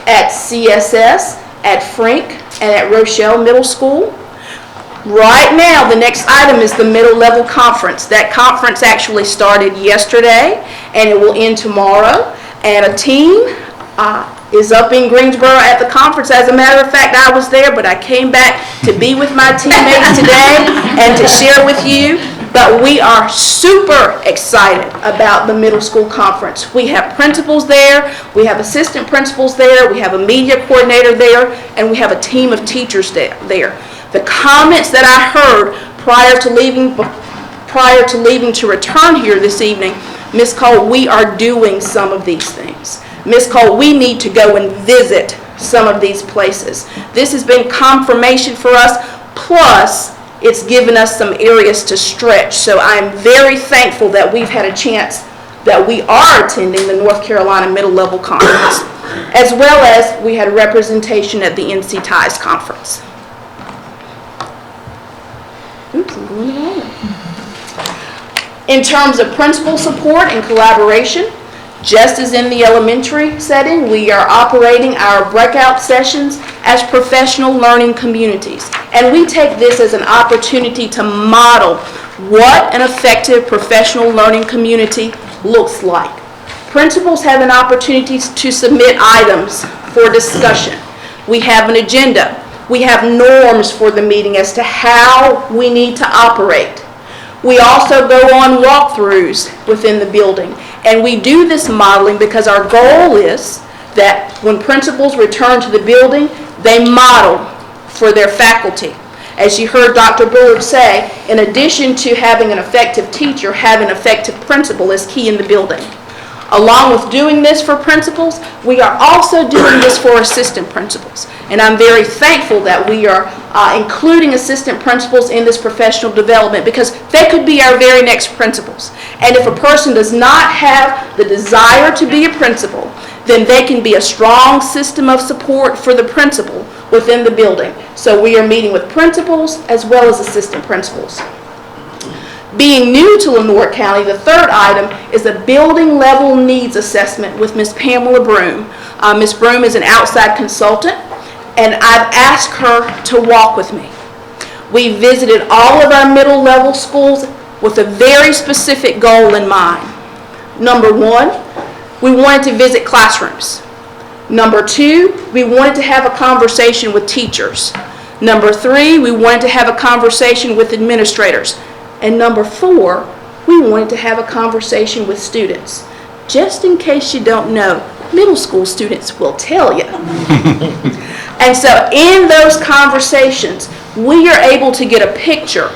at CSS, at Frink, and at Rochelle Middle School. Right now, the next item is the middle level conference. That conference actually started yesterday, and it will end tomorrow. And a team is up in Greensboro at the conference. As a matter of fact, I was there, but I came back to be with my teammates today and to share with you. But we are super excited about the middle school conference. We have principals there, we have assistant principals there, we have a media coordinator there, and we have a team of teachers there. The comments that I heard prior to leaving to return here this evening, Ms. Cole, we are doing some of these things. Ms. Cole, we need to go and visit some of these places. This has been confirmation for us, plus it's given us some areas to stretch. So I'm very thankful that we've had a chance that we are attending the North Carolina Middle Level Conference, as well as we had representation at the NC TIES Conference. Oops, I'm going the wrong way. In terms of principal support and collaboration, just as in the elementary setting, we are operating our breakout sessions as professional learning communities. And we take this as an opportunity to model what an effective professional learning community looks like. Principals have an opportunity to submit items for discussion. We have an agenda. We have norms for the meeting as to how we need to operate. We also go on walkthroughs within the building. And we do this modeling because our goal is that when principals return to the building, they model for their faculty. As you heard Dr. Bullard say, in addition to having an effective teacher, having an effective principal is key in the building. Along with doing this for principals, we are also doing this for assistant principals. And I'm very thankful that we are including assistant principals in this professional development because they could be our very next principals. And if a person does not have the desire to be a principal, then they can be a strong system of support for the principal within the building. So we are meeting with principals as well as assistant principals. Being new to Lenoir County, the third item is a building level needs assessment with Ms. Pamela Broom. Ms. Broom is an outside consultant, and I've asked her to walk with me. We visited all of our middle level schools with a very specific goal in mind. Number one, we wanted to visit classrooms. Number two, we wanted to have a conversation with teachers. Number three, we wanted to have a conversation with administrators. And number four, we wanted to have a conversation with students. Just in case you don't know, middle school students will tell you. And so in those conversations, we are able to get a picture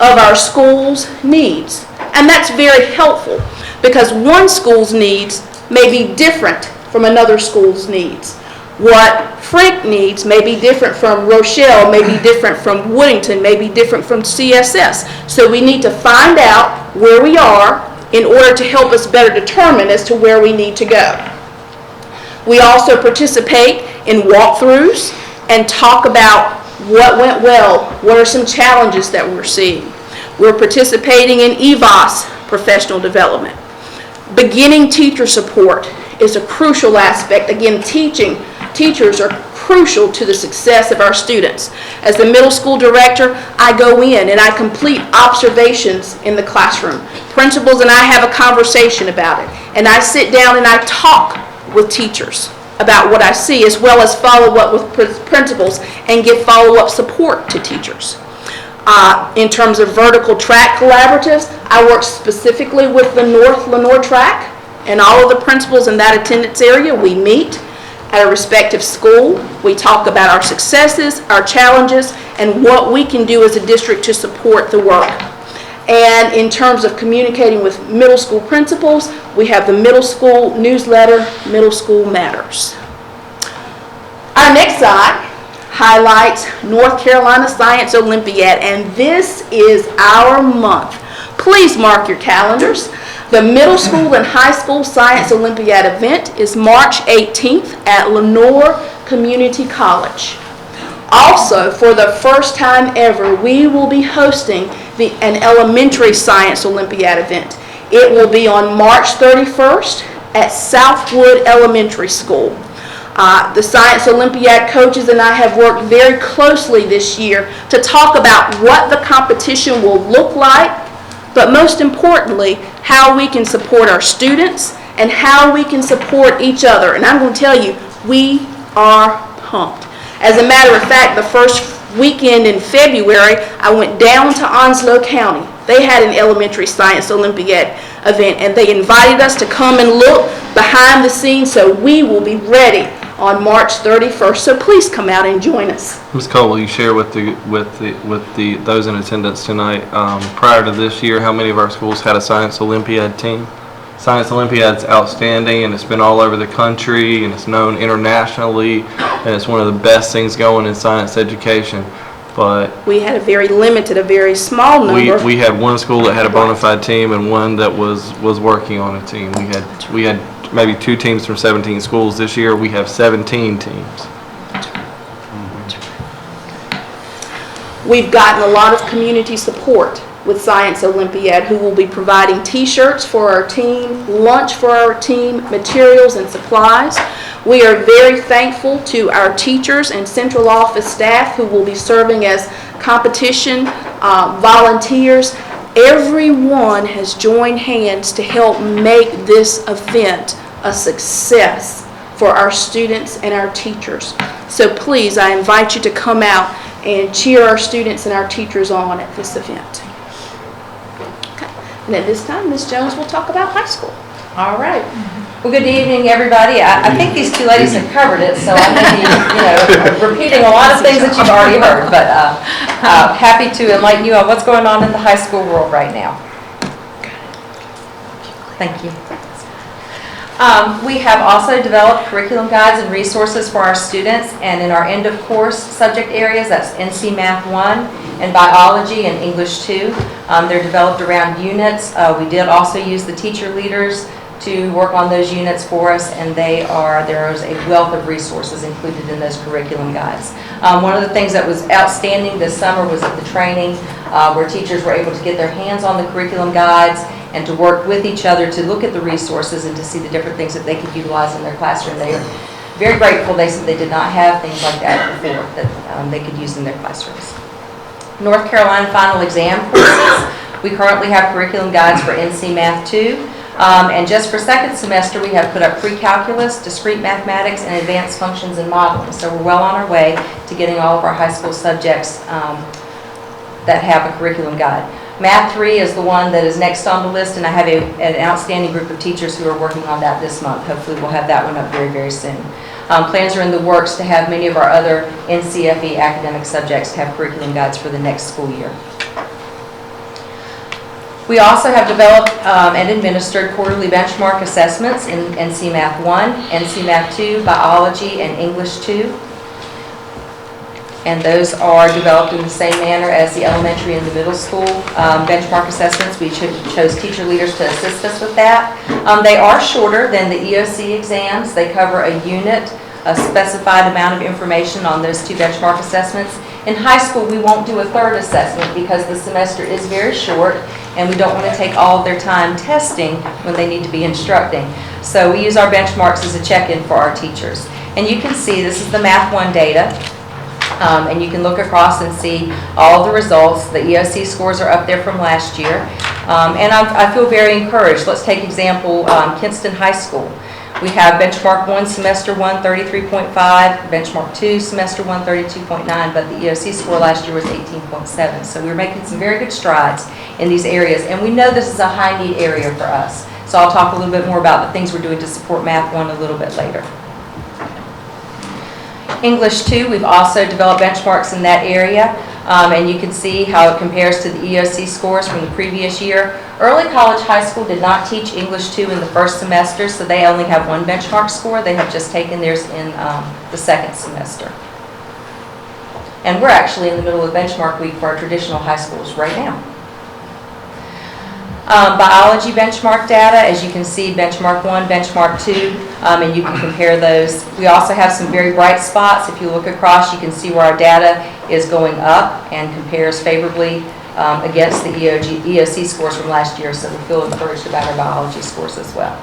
of our school's needs. And that's very helpful because one school's needs may be different from another school's needs. What Frank needs may be different from Rochelle, may be different from Woodington, may be different from CSS. So we need to find out where we are in order to help us better determine as to where we need to go. We also participate in walkthroughs and talk about what went well, what are some challenges that we're seeing. We're participating in EVOS professional development. Beginning teacher support is a crucial aspect. Again, teachers are crucial to the success of our students. As the middle school director, I go in and I complete observations in the classroom. Principals and I have a conversation about it. And I sit down and I talk with teachers about what I see, as well as follow up with principals and give follow-up support to teachers. In terms of vertical track collaboratives, I work specifically with the North Lenoir track, and all of the principals in that attendance area, we meet at a respective school. We talk about our successes, our challenges, and what we can do as a district to support the work. And in terms of communicating with middle school principals, we have the middle school newsletter, Middle School Matters. Our next slide highlights North Carolina Science Olympiad, and this is our month. Please mark your calendars. The middle school and high school Science Olympiad event is March 18th at Lenoir Community College. Also, for the first time ever, we will be hosting an elementary Science Olympiad event. It will be on March 31st at Southwood Elementary School. The Science Olympiad coaches and I have worked very closely this year to talk about what the competition will look like, but most importantly, how we can support our students and how we can support each other. And I'm going to tell you, we are pumped. As a matter of fact, the first weekend in February, I went down to Onslow County. They had an elementary Science Olympiad event, and they invited us to come and look behind the scenes, so we will be ready on March 31st. So please come out and join us. Ms. Cole, will you share with those in attendance tonight, prior to this year, how many of our schools had a Science Olympiad team? Science Olympiad's outstanding, and it's been all over the country, and it's known internationally, and it's one of the best things going in science education. But we had a very limited, a very small number. We had one school that had a bona fide team and one that was working on a team. We had maybe 2 teams from 17 schools. This year we have 17 teams. We've gotten a lot of community support with Science Olympiad, who will be providing t-shirts for our team, lunch for our team, materials and supplies. We are very thankful to our teachers and central office staff who will be serving as competition volunteers. Everyone has joined hands to help make this event a success for our students and our teachers. So please, I invite you to come out and cheer our students and our teachers on at this event. Okay. And at this time, Ms. Jones will talk about high school. All right. Well, good evening, everybody. I think these 2 ladies have covered it, so I may be, repeating a lot of things that you've already heard, but happy to enlighten you on what's going on in the high school world right now. Thank you. We have also developed curriculum guides and resources for our students, and in our end of course subject areas, that's NC Math 1 and Biology and English 2. They're developed around units. We did also use the teacher leaders to work on those units for us, and there is a wealth of resources included in those curriculum guides. One of the things that was outstanding this summer was at the training where teachers were able to get their hands on the curriculum guides and to work with each other to look at the resources and to see the different things that they could utilize in their classroom. They are very grateful. They said they did not have things like that before that they could use in their classrooms. North Carolina final exam courses. We currently have curriculum guides for NC Math 2. And just for second semester, we have put up pre-calculus, discrete mathematics, and advanced functions and modeling. So we're well on our way to getting all of our high school subjects that have a curriculum guide. Math 3 is the one that is next on the list, and I have an outstanding group of teachers who are working on that this month. Hopefully we'll have that one up very, very soon. Plans are in the works to have many of our other NCFE academic subjects have curriculum guides for the next school year. We also have developed and administered quarterly benchmark assessments in NC Math 1, NC Math 2, Biology, and English 2. And those are developed in the same manner as the elementary and the middle school benchmark assessments. We chose teacher leaders to assist us with that. They are shorter than the EOC exams. They cover a unit, a specified amount of information on those two benchmark assessments. In high school, we won't do a third assessment because the semester is very short and we don't want to take all of their time testing when they need to be instructing. So we use our benchmarks as a check-in for our teachers. And you can see this is the Math 1 data. And you can look across and see all the results. The EOC scores are up there from last year. And I feel very encouraged. Let's take example Kinston High School. We have benchmark 1, semester 1, 33.5, benchmark 2, semester 1, 32.9, but the EOC score last year was 18.7. So we're making some very good strides in these areas, and we know this is a high need area for us. So I'll talk a little bit more about the things we're doing to support Math 1 a little bit later. English 2, we've also developed benchmarks in that area, and you can see how it compares to the EOC scores from the previous year. Early College High School did not teach English 2 in the first semester, so they only have one benchmark score. They have just taken theirs in the second semester. And we're actually in the middle of benchmark week for our traditional high schools right now. Biology benchmark data, as you can see, benchmark 1, benchmark 2, and you can compare those. We also have some very bright spots. If you look across, you can see where our data is going up and compares favorably against the EOC scores from last year, so we feel encouraged about our biology scores as well.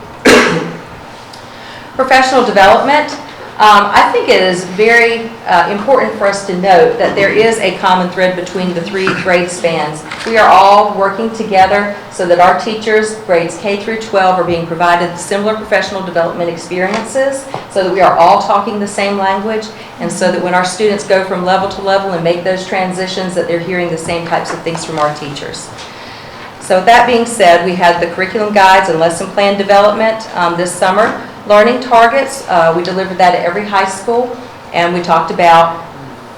Professional development. I think it is very important for us to note that there is a common thread between the three grade spans. We are all working together so that our teachers, grades K through 12, are being provided similar professional development experiences so that we are all talking the same language, and so that when our students go from level to level and make those transitions, that they're hearing the same types of things from our teachers. So with that being said, we had the curriculum guides and lesson plan development this summer. Learning targets, we delivered that at every high school, and we talked about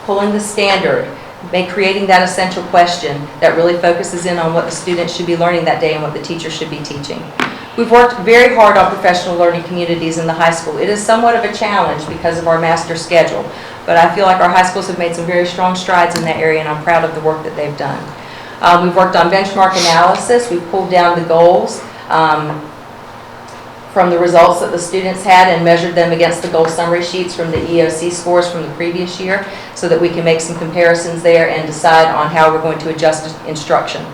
pulling the standard, creating that essential question that really focuses in on what the students should be learning that day and what the teacher should be teaching. We've worked very hard on professional learning communities in the high school. It is somewhat of a challenge because of our master schedule, but I feel like our high schools have made some very strong strides in that area, and I'm proud of the work that they've done. We've worked on benchmark analysis. We've pulled down the goals from the results that the students had and measured them against the goal summary sheets from the EOC scores from the previous year so that we can make some comparisons there and decide on how we're going to adjust instruction.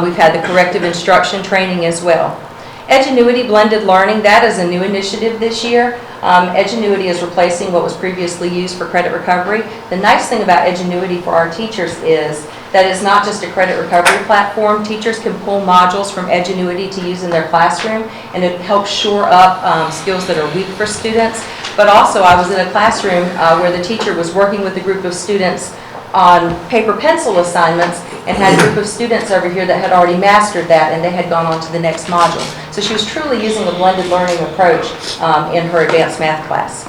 We've had the corrective instruction training as well. Edgenuity blended learning, that is a new initiative this year. Edgenuity is replacing what was previously used for credit recovery. The nice thing about Edgenuity for our teachers is that it's not just a credit recovery platform. Teachers can pull modules from Edgenuity to use in their classroom, and it helps shore up skills that are weak for students. But also, I was in a classroom where the teacher was working with a group of students on paper pencil assignments and had a group of students over here that had already mastered that, and they had gone on to the next module. So she was truly using a blended learning approach in her advanced math class.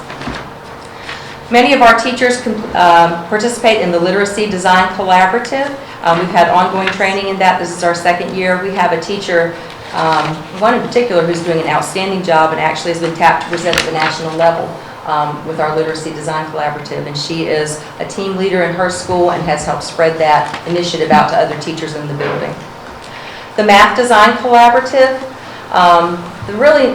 Many of our teachers participate in the Literacy Design Collaborative. We've had ongoing training in that. This is our second year. We have a teacher, one in particular, who's doing an outstanding job and actually has been tapped to present at the national level with our Literacy Design Collaborative. And she is a team leader in her school and has helped spread that initiative out to other teachers in the building. The Math Design Collaborative. The really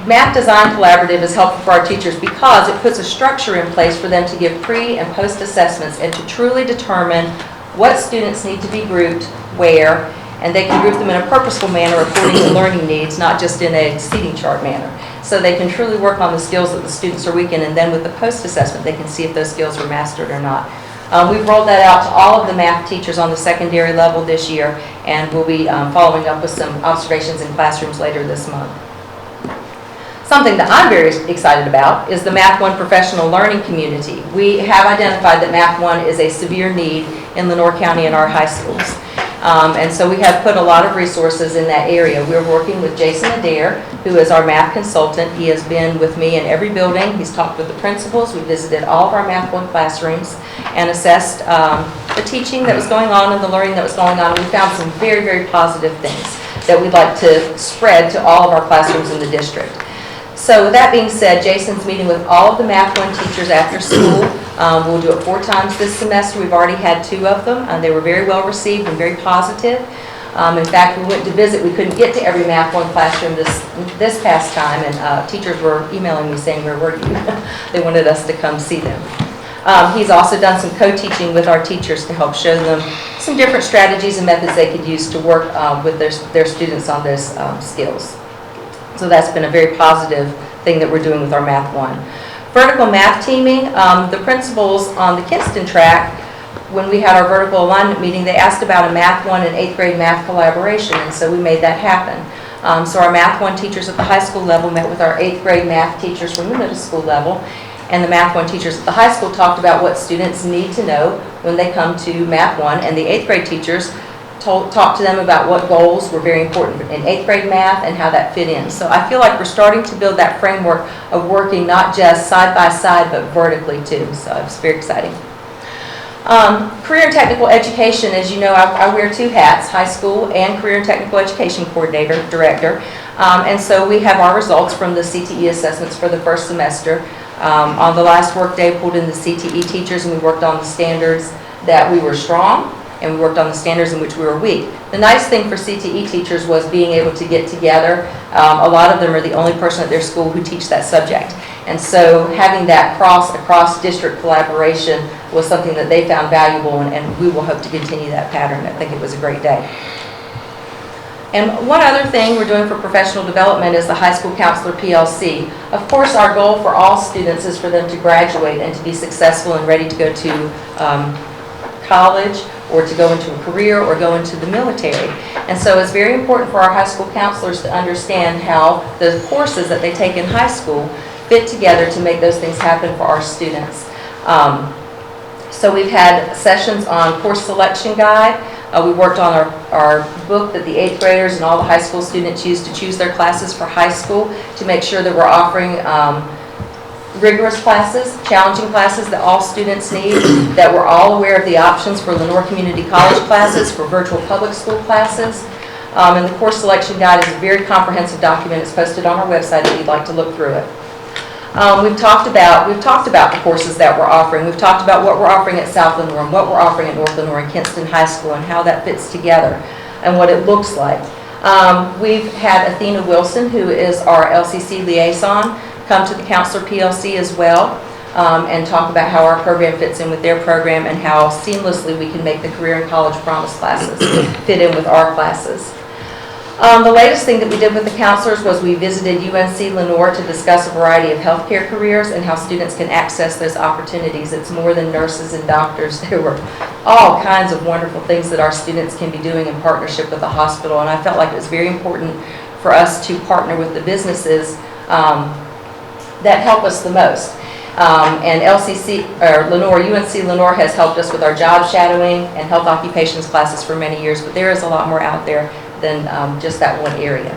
Math Design Collaborative is helpful for our teachers because it puts a structure in place for them to give pre- and post-assessments and to truly determine what students need to be grouped where, and they can group them in a purposeful manner according to learning needs, not just in a seating chart manner. So they can truly work on the skills that the students are weak in, and then with the post-assessment, they can see if those skills are mastered or not. We've rolled that out to all of the math teachers on the secondary level this year, and we'll be following up with some observations in classrooms later this month. Something that I'm very excited about is the Math One professional learning community. We have identified that Math One is a severe need in Lenoir County in our high schools. And so we have put a lot of resources in that area. We're working with Jason Adair, who is our math consultant. He has been with me in every building. He's talked with the principals. We visited all of our Math One classrooms and assessed the teaching that was going on and the learning that was going on. We found some very, very positive things that we'd like to spread to all of our classrooms in the district. So with that being said, Jason's meeting with all of the Math One teachers after school. We'll do it 4 times this semester. We've already had 2 of them, and they were very well received and very positive. In fact, we went to visit. We couldn't get to every Math One classroom this past time, and teachers were emailing me saying, "Where were you?" They wanted us to come see them. He's also done some co-teaching with our teachers to help show them some different strategies and methods they could use to work with their students on those skills. So that's been a very positive thing that we're doing with our Math One. Vertical math teaming, the principals on the Kinston track, when we had our vertical alignment meeting, they asked about a Math One and 8th grade math collaboration, and so we made that happen. So our Math One teachers at the high school level met with our 8th grade math teachers from the middle school level, and the Math One teachers at the high school talked about what students need to know when they come to Math One, and the 8th grade teachers talk to them about what goals were very important in 8th grade math and how that fit in. So I feel like we're starting to build that framework of working not just side by side, but vertically too. So it's very exciting. Career and technical education, as you know, I wear 2 hats, high school and career and technical education coordinator, director. And so we have our results from the CTE assessments for the first semester. On the last work day, pulled in the CTE teachers, and we worked on the standards that we were strong, and we worked on the standards in which we were weak. The nice thing for CTE teachers was being able to get together. A lot of them are the only person at their school who teach that subject. And so having that across district collaboration was something that they found valuable, and we will hope to continue that pattern. I think it was a great day. And one other thing we're doing for professional development is the High School Counselor PLC. Of course, our goal for all students is for them to graduate and to be successful and ready to go to college, or to go into a career, or go into the military. And so it's very important for our high school counselors to understand how the courses that they take in high school fit together to make those things happen for our students. So we've had sessions on course selection guide. We worked on our book that the 8th graders and all the high school students use to choose their classes for high school, to make sure that we're offering rigorous classes, challenging classes that all students need, that we're all aware of the options for Lenoir Community College classes, for virtual public school classes. And the course selection guide is a very comprehensive document. It's posted on our website if you'd like to look through it. We've talked about the courses that we're offering. We've talked about what we're offering at South Lenoir and what we're offering at North Lenoir and Kinston High School, and how that fits together and what it looks like. We've had Athena Wilson, who is our LCC liaison, come to the Counselor PLC as well, and talk about how our program fits in with their program and how seamlessly we can make the Career and College Promise classes fit in with our classes. The latest thing that we did with the counselors was we visited UNC Lenoir to discuss a variety of healthcare careers and how students can access those opportunities. It's more than nurses and doctors. There were all kinds of wonderful things that our students can be doing in partnership with the hospital, and I felt like it was very important for us to partner with the businesses that help us the most. And UNC Lenoir has helped us with our job shadowing and health occupations classes for many years, but there is a lot more out there than just that one area.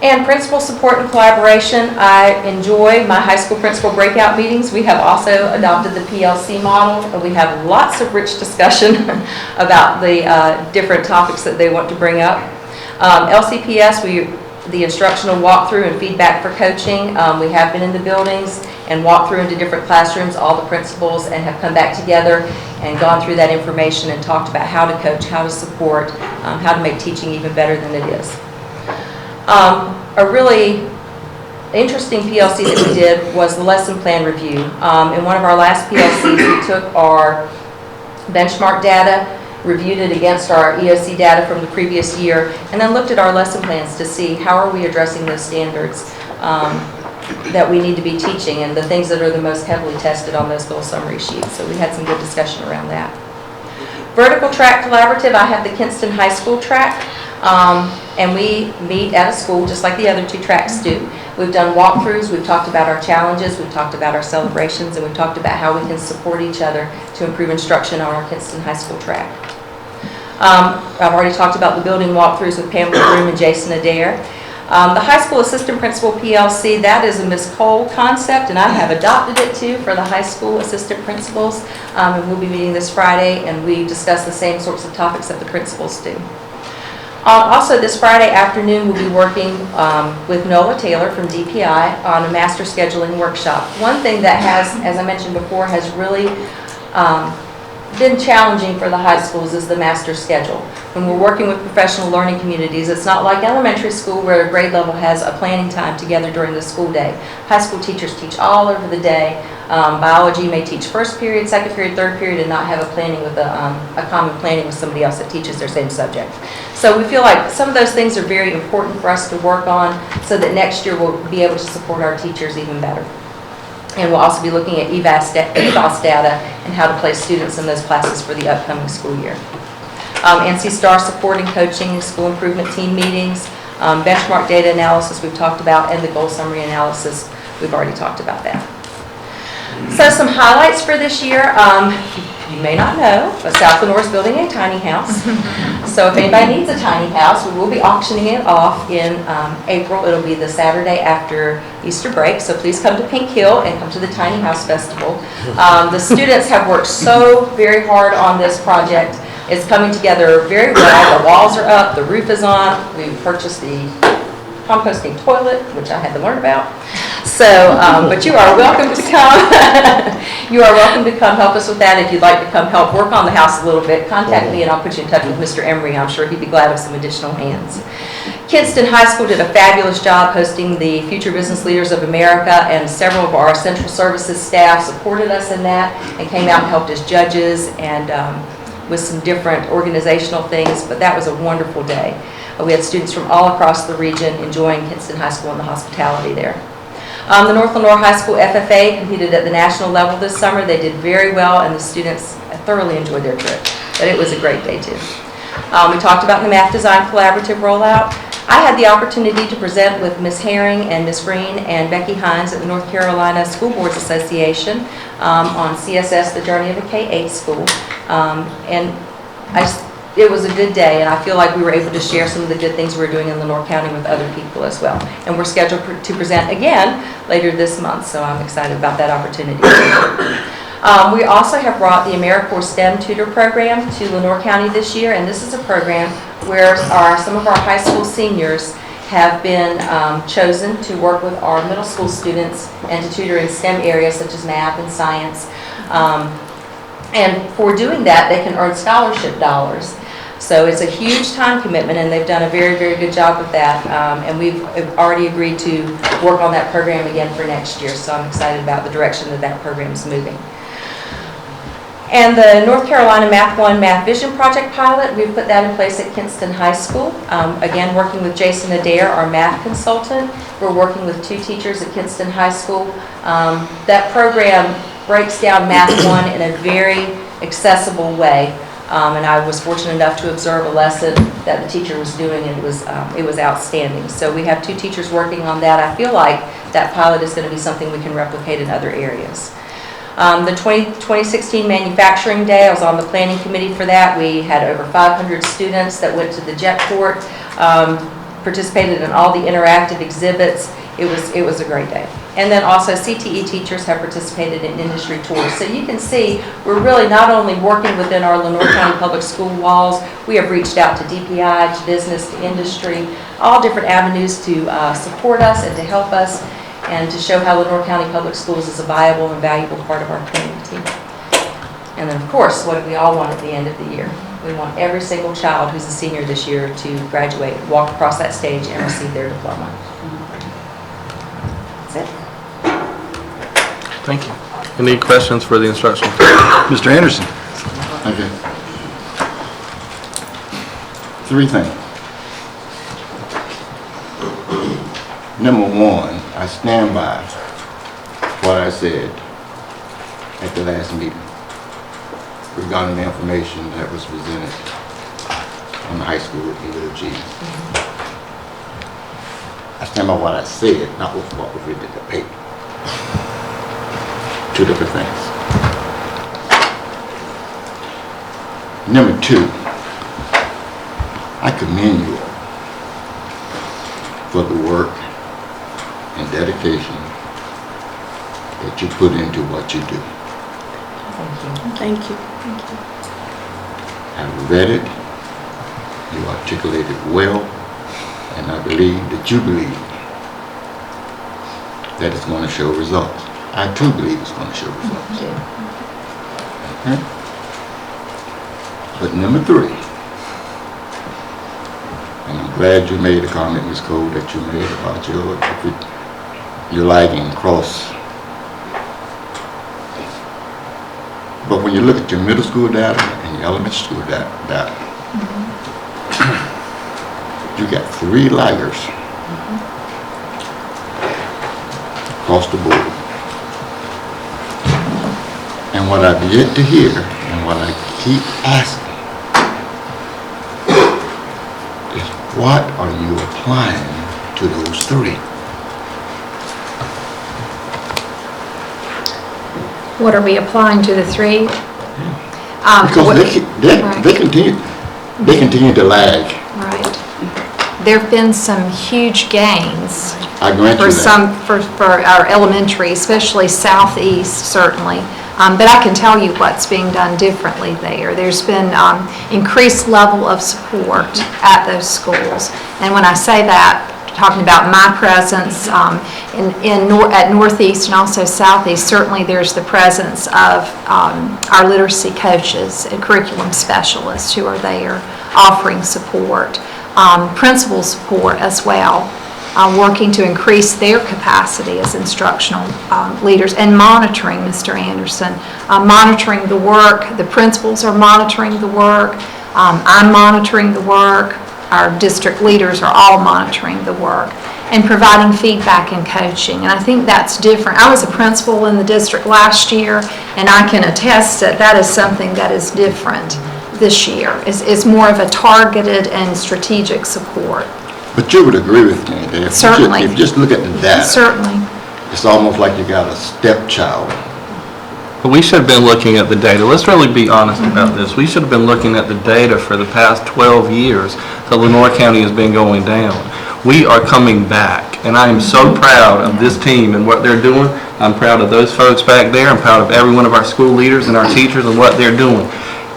And principal support and collaboration. I enjoy my high school principal breakout meetings. We have also adopted the PLC model, and we have lots of rich discussion about the different topics that they want to bring up. LCPS, the instructional walkthrough and feedback for coaching. We have been in the buildings and walked through into different classrooms, all the principals, and have come back together and gone through that information and talked about how to coach, how to support, how to make teaching even better than it is. A really interesting PLC that we did was the lesson plan review. In one of our last PLCs, we took our benchmark data, reviewed it against our EOC data from the previous year, and then looked at our lesson plans to see how are we addressing those standards that we need to be teaching and the things that are the most heavily tested on those goal summary sheets. So we had some good discussion around that. Vertical Track Collaborative, I have the Kinston High School track, and we meet at a school just like the other two tracks do. We've done walkthroughs, we've talked about our challenges, we've talked about our celebrations, and we've talked about how we can support each other to improve instruction on our Kinston High School track. I've already talked about the building walkthroughs with Pamela Broom and Jason Adair. The High School Assistant Principal PLC, that is a Ms. Cole concept, and I have adopted it too for the high school assistant principals. And we'll be meeting this Friday, and we discuss the same sorts of topics that the principals do. Also, this Friday afternoon, we'll be working with Nola Taylor from DPI on a master scheduling workshop. One thing that has, as I mentioned before, has really been challenging for the high schools is the master schedule. When we're working with professional learning communities, it's not like elementary school where a grade level has a planning time together during the school day. High school teachers teach all over the day. Biology may teach first period, second period, third period, and not have a planning with a common planning with somebody else that teaches their same subject. So we feel like some of those things are very important for us to work on so that next year we'll be able to support our teachers even better. And we'll also be looking at EVAS data and how to place students in those classes for the upcoming school year. NC STAR supporting coaching and school improvement team meetings, benchmark data analysis we've talked about, and the goal summary analysis, we've already talked about that. So some highlights for this year. You may not know, but South Lenore is building a tiny house. So if anybody needs a tiny house, we will be auctioning it off in April. It'll be the Saturday after Easter break. So please come to Pink Hill and come to the Tiny House Festival. The students have worked so very hard on this project. It's coming together very well. The walls are up, the roof is on. We purchased the composting toilet, which I had to learn about. So, but you are welcome to come. You are welcome to come help us with that. If you'd like to come help work on the house a little bit, contact me and I'll put you in touch with Mr. Emery. I'm sure he'd be glad of some additional hands. Kinston High School did a fabulous job hosting the Future Business Leaders of America, and several of our central services staff supported us in that and came out and helped as judges and with some different organizational things, but that was a wonderful day. We had students from all across the region enjoying Kinston High School and the hospitality there. The North Lenore High School FFA competed at the national level this summer. They did very well, and the students thoroughly enjoyed their trip. But it was a great day, too. We talked about the Math Design Collaborative rollout. I had the opportunity to present with Ms. Herring and Ms. Green and Becky Hines at the North Carolina School Boards Association on CSS, the Journey of a K-8 School. It was a good day, and I feel like we were able to share some of the good things we're doing in Lenore County with other people as well. And we're scheduled to present again later this month, so I'm excited about that opportunity. We also have brought the AmeriCorps STEM Tutor Program to Lenore County this year, and this is a program where some of our high school seniors have been chosen to work with our middle school students and to tutor in STEM areas such as math and science. And for doing that, they can earn scholarship dollars. So it's a huge time commitment, and they've done a very, very good job with that. And we've already agreed to work on that program again for next year, so I'm excited about the direction that that program is moving. And the North Carolina Math 1 Math Vision Project pilot, we've put that in place at Kinston High School. Again, working with Jason Adair, our math consultant. We're working with 2 teachers at Kinston High School. That program breaks down Math 1 in a very accessible way. And I was fortunate enough to observe a lesson that the teacher was doing, and it was outstanding. So we have 2 teachers working on that. I feel like that pilot is going to be something we can replicate in other areas. The 2016 Manufacturing Day, I was on the planning committee for that. We had over 500 students that went to the Jetport, participated in all the interactive exhibits, it was a great day. And then also CTE teachers have participated in industry tours. So you can see we're really not only working within our Lenoir County Public School walls, we have reached out to DPI, to business, to industry, all different avenues to support us and to help us and to show how Lenoir County Public Schools is a viable and valuable part of our community. And then of course, what do we all want at the end of the year? We want every single child who's a senior this year to graduate, walk across that stage and receive their diploma. That's it. Thank you. Any questions for the instructional? Mr. Anderson? Okay. 3 things. Number 1, I stand by what I said at the last meeting regarding the information that was presented on the high school with little G. I stand by what I said, not with what was written in the paper. 2 different things. Number 2, I commend you all for the work and dedication that you put into what you do. Thank you. I've read it, you articulated well, and I believe that you believe that it's going to show results. I too believe it's going to show results. Okay? But number 3, and I'm glad you made a comment, Ms. Cole, that you made about your lagging cross. But when you look at your middle school data and your elementary school data, you got 3 laggers across the board. And what I've yet to hear, and what I keep asking, is what are you applying to those 3? What are we applying to the 3? Because they continue to lag. Right. There have been some huge gains I grant you that. for our elementary, especially southeast, certainly. But I can tell you what's being done differently there. There's been increased level of support at those schools. And when I say that, talking about my presence at Northeast and also Southeast, certainly there's the presence of our literacy coaches and curriculum specialists who are there offering support, principal support as well, working to increase their capacity as instructional leaders and monitoring, Mr. Anderson, monitoring the work. The principals are monitoring the work. I'm monitoring the work. Our district leaders are all monitoring the work and providing feedback and coaching. And I think that's different. I was a principal in the district last year, and I can attest that that is something that is different this year. It's more of a targeted and strategic support. But you would agree with me that Certainly. if you just look at the data, Certainly. it's almost like you got a stepchild. But we should have been looking at the data. Let's really be honest about this. We should have been looking at the data for the past 12 years that Lenoir County has been going down. We are coming back, and I am so proud of this team and what they're doing. I'm proud of those folks back there. I'm proud of every one of our school leaders and our teachers and what they're doing.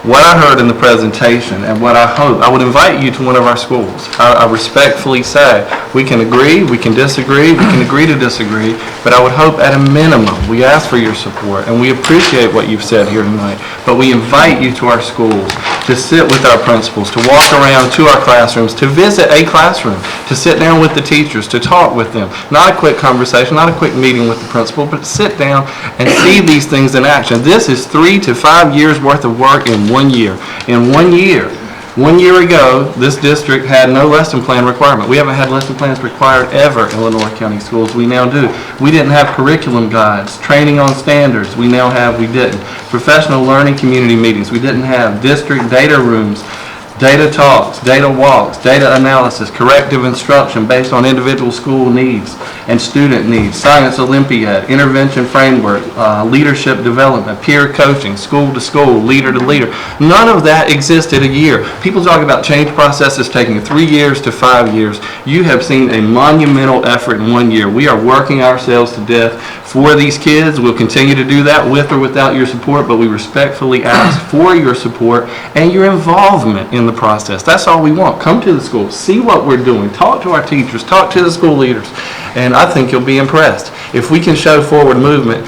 What I heard in the presentation and what I hope, I would invite you to one of our schools. I respectfully say, we can agree, we can disagree, we can agree to disagree, but I would hope at a minimum, we ask for your support and we appreciate what you've said here tonight, but we invite you to our schools to sit with our principals, to walk around to our classrooms, to visit a classroom, to sit down with the teachers, to talk with them. Not a quick conversation, not a quick meeting with the principal, but sit down and see these things in action. This is 3 to 5 years worth of work in 1 year. In 1 year. 1 year ago, this district had no lesson plan requirement. We haven't had lesson plans required ever in Lenoir County Schools. We now do. We didn't have curriculum guides, training on standards. We now have, we didn't. Professional learning community meetings. We didn't have district data rooms, Data talks, data walks, data analysis, corrective instruction based on individual school needs and student needs, science Olympiad, intervention framework, leadership development, peer coaching, school to school, leader to leader. None of that existed a year. People talk about change processes taking 3 years to 5 years. You have seen a monumental effort in 1 year. We are working ourselves to death for these kids. We'll continue to do that with or without your support, but we respectfully ask for your support and your involvement in the process. That's all we want. Come to the school, see what we're doing, talk to our teachers, talk to the school leaders, and I think you'll be impressed. If we can show forward movement,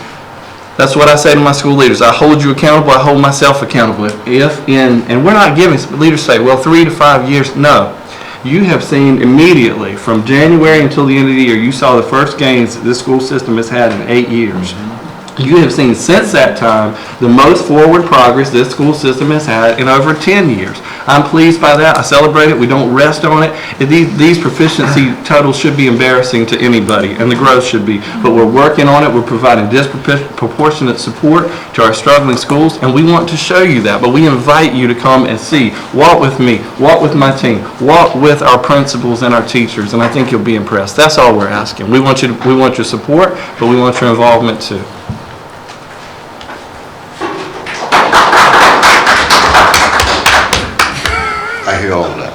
that's what I say to my school leaders. I hold you accountable, I hold myself accountable. And we're not giving, leaders say, well, 3 to 5 years. No. You have seen immediately from January until the end of the year, you saw the first gains that this school system has had in 8 years. You have seen since that time the most forward progress this school system has had in over 10 years. I'm pleased by that. I celebrate it. We don't rest on it. These proficiency totals should be embarrassing to anybody, and the growth should be. But we're working on it. We're providing disproportionate support to our struggling schools, and we want to show you that. But we invite you to come and see. Walk with me. Walk with my team. Walk with our principals and our teachers, and I think you'll be impressed. That's all we're asking. We want your support, but we want your involvement too. I hear all that.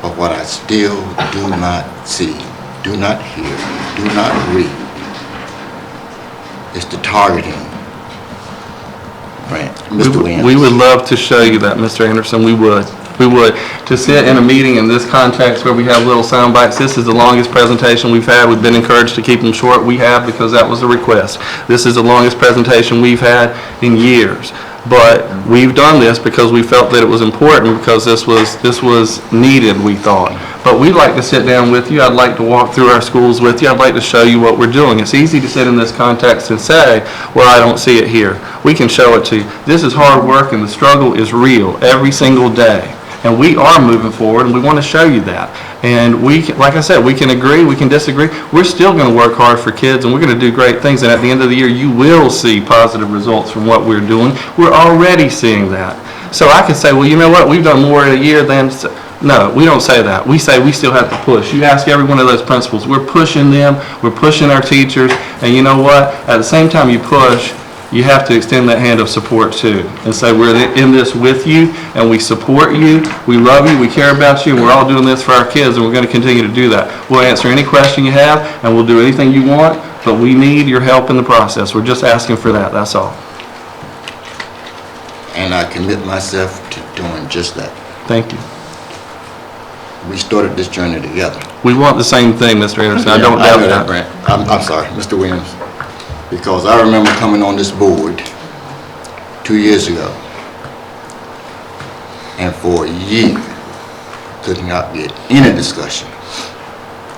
But what I still do not see, do not hear, do not read is the targeting. Right, Mr. Williams. We would love to show you that, Mr. Anderson. We would. To sit in a meeting in this context where we have little sound bites, this is the longest presentation we've had. We've been encouraged to keep them short. We have, because that was a request. This is the longest presentation we've had in years. But we've done this because we felt that it was important, because this was needed, we thought. But we'd like to sit down with you. I'd like to walk through our schools with you. I'd like to show you what we're doing. It's easy to sit in this context and say, well, I don't see it here. We can show it to you. This is hard work, and the struggle is real every single day. And we are moving forward, and we want to show you that. And like I said, we can agree, we can disagree. We're still going to work hard for kids, and we're going to do great things. And at the end of the year, you will see positive results from what we're doing. We're already seeing that. So I can say, well, you know what? We've done more in a year than... No, we don't say that. We say we still have to push. You ask every one of those principals. We're pushing them. We're pushing our teachers. And you know what? At the same time you push, you have to extend that hand of support too, and say we're in this with you, and we support you, we love you, we care about you, and we're all doing this for our kids, and we're going to continue to do that. We'll answer any question you have, and we'll do anything you want, but we need your help in the process. We're just asking for that, that's all. And I commit myself to doing just that. Thank you. We started this journey together. We want the same thing, Mr. Anderson. I don't doubt that. Brent. I'm sorry, Mr. Williams. Because I remember coming on this board 2 years ago, and for a year could not get any discussion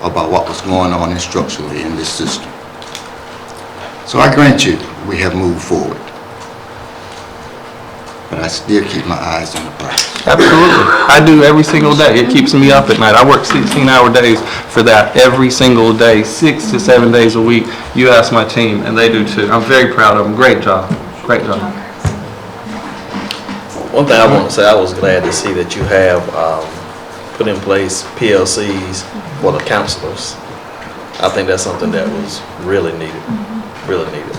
about what was going on structurally in this system. So I grant you, we have moved forward. But I still keep my eyes on the prize. Absolutely. I do every single day. It keeps me up at night. I work 16-hour days for that every single day, 6 to 7 days a week. You ask my team, and they do too. I'm very proud of them. Great job. Great job. One thing I want to say, I was glad to see that you have put in place PLCs for the counselors. I think that's something that was really needed, really needed.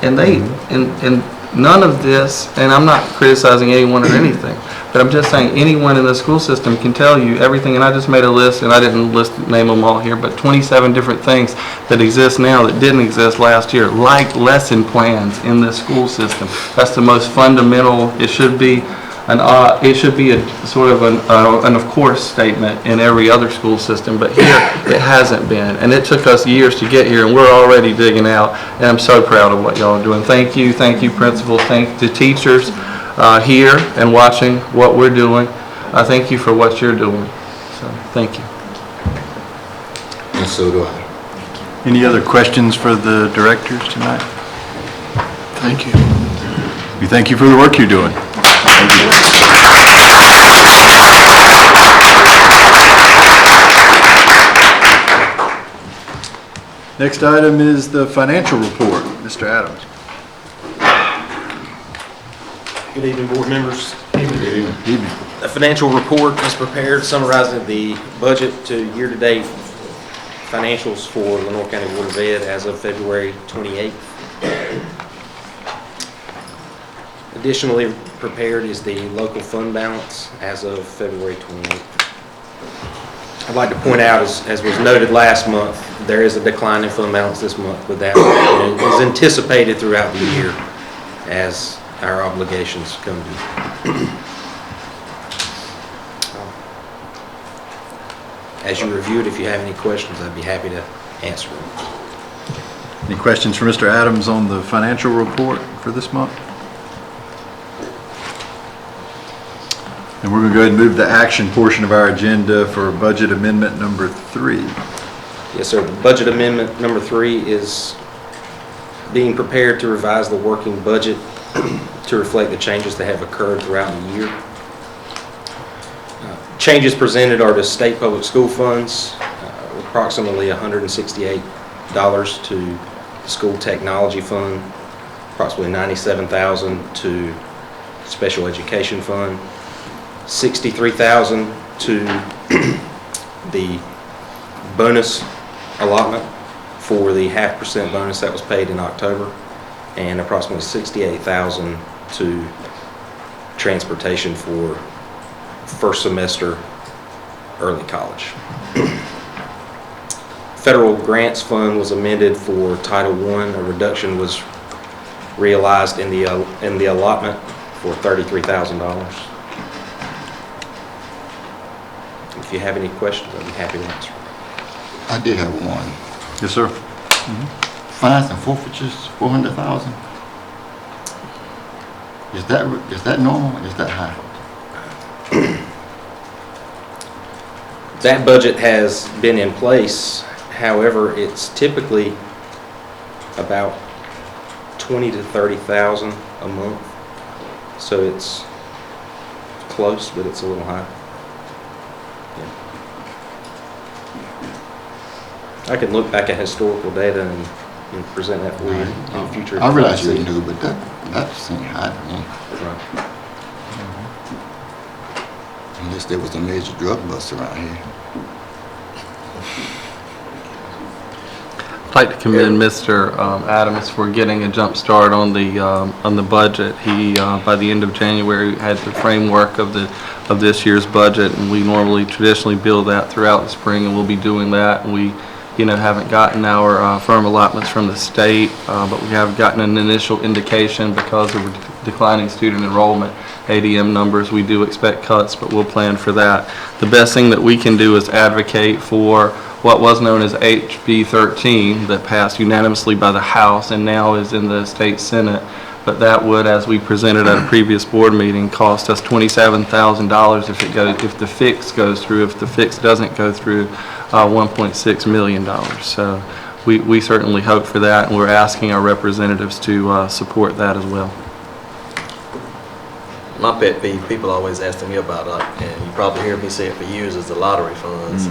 And none of this, and I'm not criticizing anyone or anything, but I'm just saying anyone in the school system can tell you everything, and I just made a list, and I didn't name them all here, but 27 different things that exist now that didn't exist last year, like lesson plans in this school system. That's the most fundamental. It should be a sort of an of course statement in every other school system, but here it hasn't been, and it took us years to get here, and we're already digging out, and I'm so proud of what y'all are doing. Thank you principals, thank the teachers here and watching what we're doing. I thank you for what you're doing, so thank you. And so do I. Any other questions for the directors tonight? Thank you. We thank you for the work you're doing. Thank you. Next item is the financial report. Mr. Adams. Good evening, board members. Evening. A financial report is prepared summarizing the budget to year-to-date financials for Lenoir County Board of Ed as of February 28th. Additionally prepared is the local fund balance as of February 28th. I'd like to point out, as was noted last month, there is a decline in fund balance this month, but that is anticipated throughout the year as our obligations come due. As you review it, if you have any questions, I'd be happy to answer them. Any questions for Mr. Adams on the financial report for this month? And we're going to go ahead and move the action portion of our agenda for budget amendment number 3. Yes, sir. The budget amendment number 3 is being prepared to revise the working budget to reflect the changes that have occurred throughout the year. Changes presented are to state public school funds, approximately $168 to the school technology fund, approximately $97,000 to special education fund, $63,000 to the bonus allotment for the 0.5% bonus that was paid in October, and approximately $68,000 to transportation for first semester early college. Federal grants fund was amended for Title I. A reduction was realized in the allotment for $33,000. If you have any questions, I'd be happy to answer. I did have one. Yes, sir. Fines and forfeitures, $400,000. Is that normal? Is that high? That budget has been in place. However, it's typically about $20,000 to $30,000 a month. So it's close, but it's a little high. I can look back at historical data and present that for you in future. I realize you're new, but that seems high to me. Right. Unless there was a major drug bust around here. I'd like to commend Mr. Adams for getting a jump start on the budget. He by the end of January had the framework of this year's budget, and we traditionally build that throughout the spring, and we'll be doing that. And we haven't gotten our firm allotments from the state, but we have gotten an initial indication because of declining student enrollment ADM numbers. We do expect cuts, but we'll plan for that. The best thing that we can do is advocate for what was known as HB 13 that passed unanimously by the House and now is in the state Senate. But that would, as we presented at a previous board meeting, cost us $27,000 if the fix goes through. If the fix doesn't go through, $1.6 million. So we certainly hope for that, and we're asking our representatives to support that as well. My pet peeve, people always asking me about, and you probably hear me say it for years, is the lottery funds.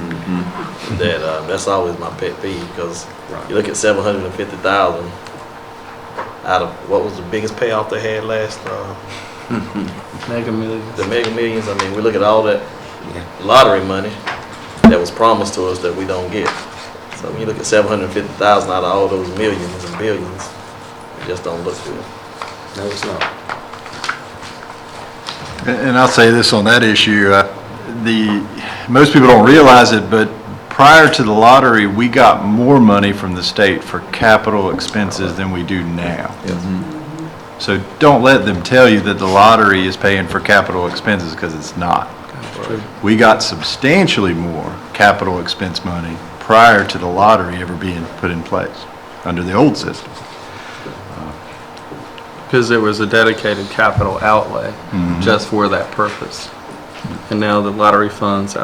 That's always my pet peeve, because you look at $750,000 out of what was the biggest payoff they had last Mega Millions. The Mega Millions. I mean, we look at all that lottery money that was promised to us that we don't get. So when you look at $750,000 out of all those millions and billions, it just don't look good. No, it's not. And I'll say this on that issue, most people don't realize it, but prior to the lottery, we got more money from the state for capital expenses than we do now. So don't let them tell you that the lottery is paying for capital expenses, because it's not. We got substantially more capital expense money prior to the lottery ever being put in place under the old system. Because there was a dedicated capital outlay just for that purpose. And now the lottery funds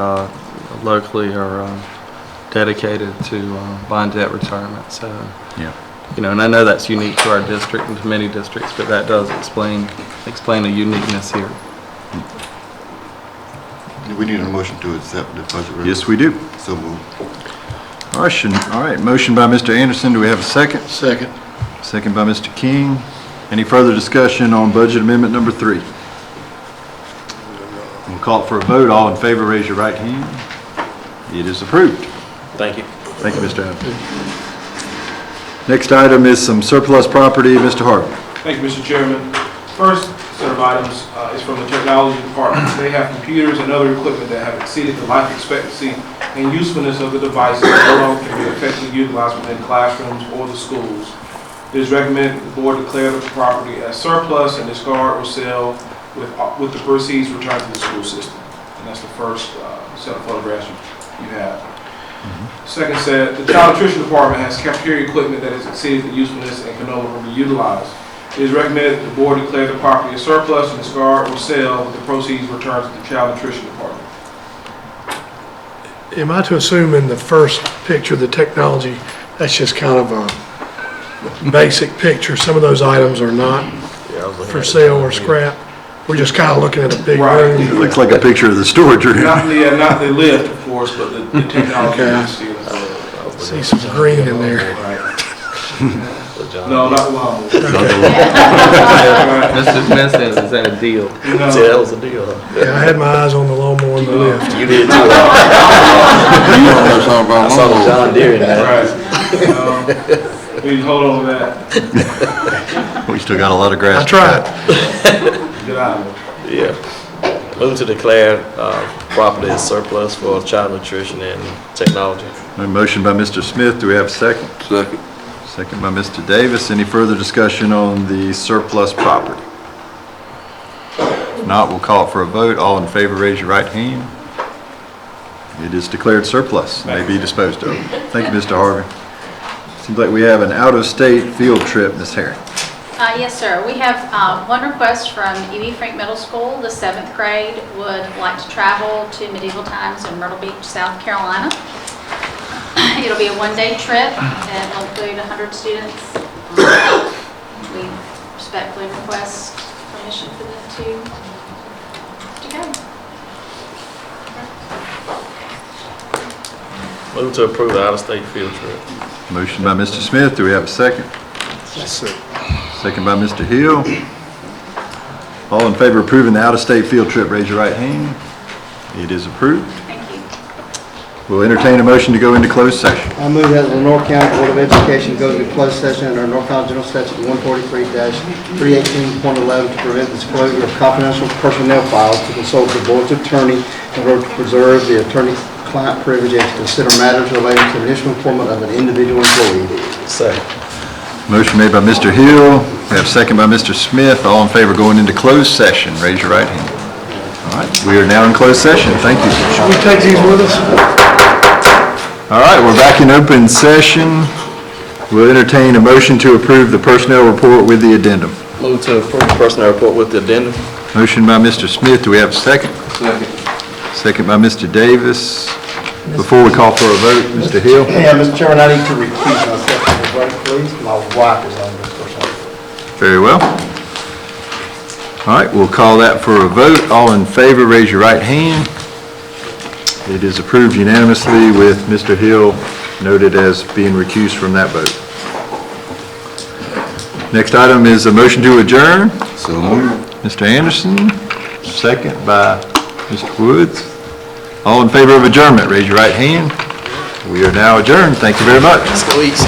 locally are dedicated to bond debt retirement. So, and I know that's unique to our district and to many districts, but that does explain a uniqueness here. Do we need a motion to accept the budget? Yes, we do. So moved. All right, motion by Mr. Anderson, do we have a second? Second. Second by Mr. King. Any further discussion on budget amendment number 3? We'll call it for a vote. All in favor, raise your right hand. It is approved. Thank you. Thank you, Mr. Adams. Next item is some surplus property. Mr. Harvey. Thank you, Mr. Chairman. First set of items is from the technology department. They have computers and other equipment that have exceeded the life expectancy and usefulness of the devices that no longer can be effectively utilized within classrooms or the schools. It is recommended the board declare the property as surplus and discard or sell with the proceeds returned to the school system. And that's the first set of photographs you have. Second set, the child nutrition department has cafeteria equipment that has exceeded the usefulness and can no longer be utilized. It is recommended that the board declare the property as surplus and discard or sell with the proceeds returned to the child nutrition department. Am I to assume in the first picture, the technology, that's just kind of a basic picture? Some of those items are not for sale or scrap? We're just kind of looking at a big room? It looks like a picture of the storage room. Not the lift, of course, but the technology. Okay. See some green in there. No, not the lawnmower. Mr. Smith says, is that a deal? No. See, that was a deal, huh? Yeah, I had my eyes on the lawnmower and the lift. You did too. I saw the John Deere in there. Right. We hold on to that. We still got a lot of grass. I tried. Good item. Yeah. Move to declare property as surplus for child nutrition and technology. A motion by Mr. Smith. Do we have a second? Second. Second by Mr. Davis. Any further discussion on the surplus property? If not, we'll call it for a vote. All in favor, raise your right hand. It is declared surplus, may be disposed of. Thank you, Mr. Harvey. Seems like we have an out-of-state field trip, Ms. Herring. Yes, sir. We have one request from E.B. Frank Middle School. The 7th grade would like to travel to Medieval Times in Myrtle Beach, South Carolina. It'll be a one-day trip and will include 100 students. We respectfully request permission for them to go. Move to approve the out-of-state field trip. Motion by Mr. Smith. Do we have a second? Yes, sir. Second by Mr. Hill. All in favor of approving the out-of-state field trip, raise your right hand. It is approved. Thank you. We'll entertain a motion to go into closed session. I move that the Lenore County Board of Education goes into closed session under North Carolina General Statute 143-318.11 to prevent disclosure of confidential personnel files, to consult the board's attorney in order to preserve the attorney-client privilege and to consider matters relating to the initial employment of an individual employee. Second. Motion made by Mr. Hill. We have second by Mr. Smith. All in favor going into closed session, raise your right hand. All right, we are now in closed session. Thank you. Should we take these with us? All right, we're back in open session. We'll entertain a motion to approve the personnel report with the addendum. Move to approve the personnel report with the addendum. Motion by Mr. Smith. Do we have a second? Second. Second by Mr. Davis. Before we call for a vote, Mr. Hill. Yeah, Mr. Chairman, I need to recuse myself from the vote, please. My wife is on this person. Very well. All right, we'll call that for a vote. All in favor, raise your right hand. It is approved unanimously with Mr. Hill noted as being recused from that vote. Next item is a motion to adjourn. So moved. Mr. Anderson, second by Mr. Woods. All in favor of adjournment, raise your right hand. We are now adjourned. Thank you very much. Let's go eat some.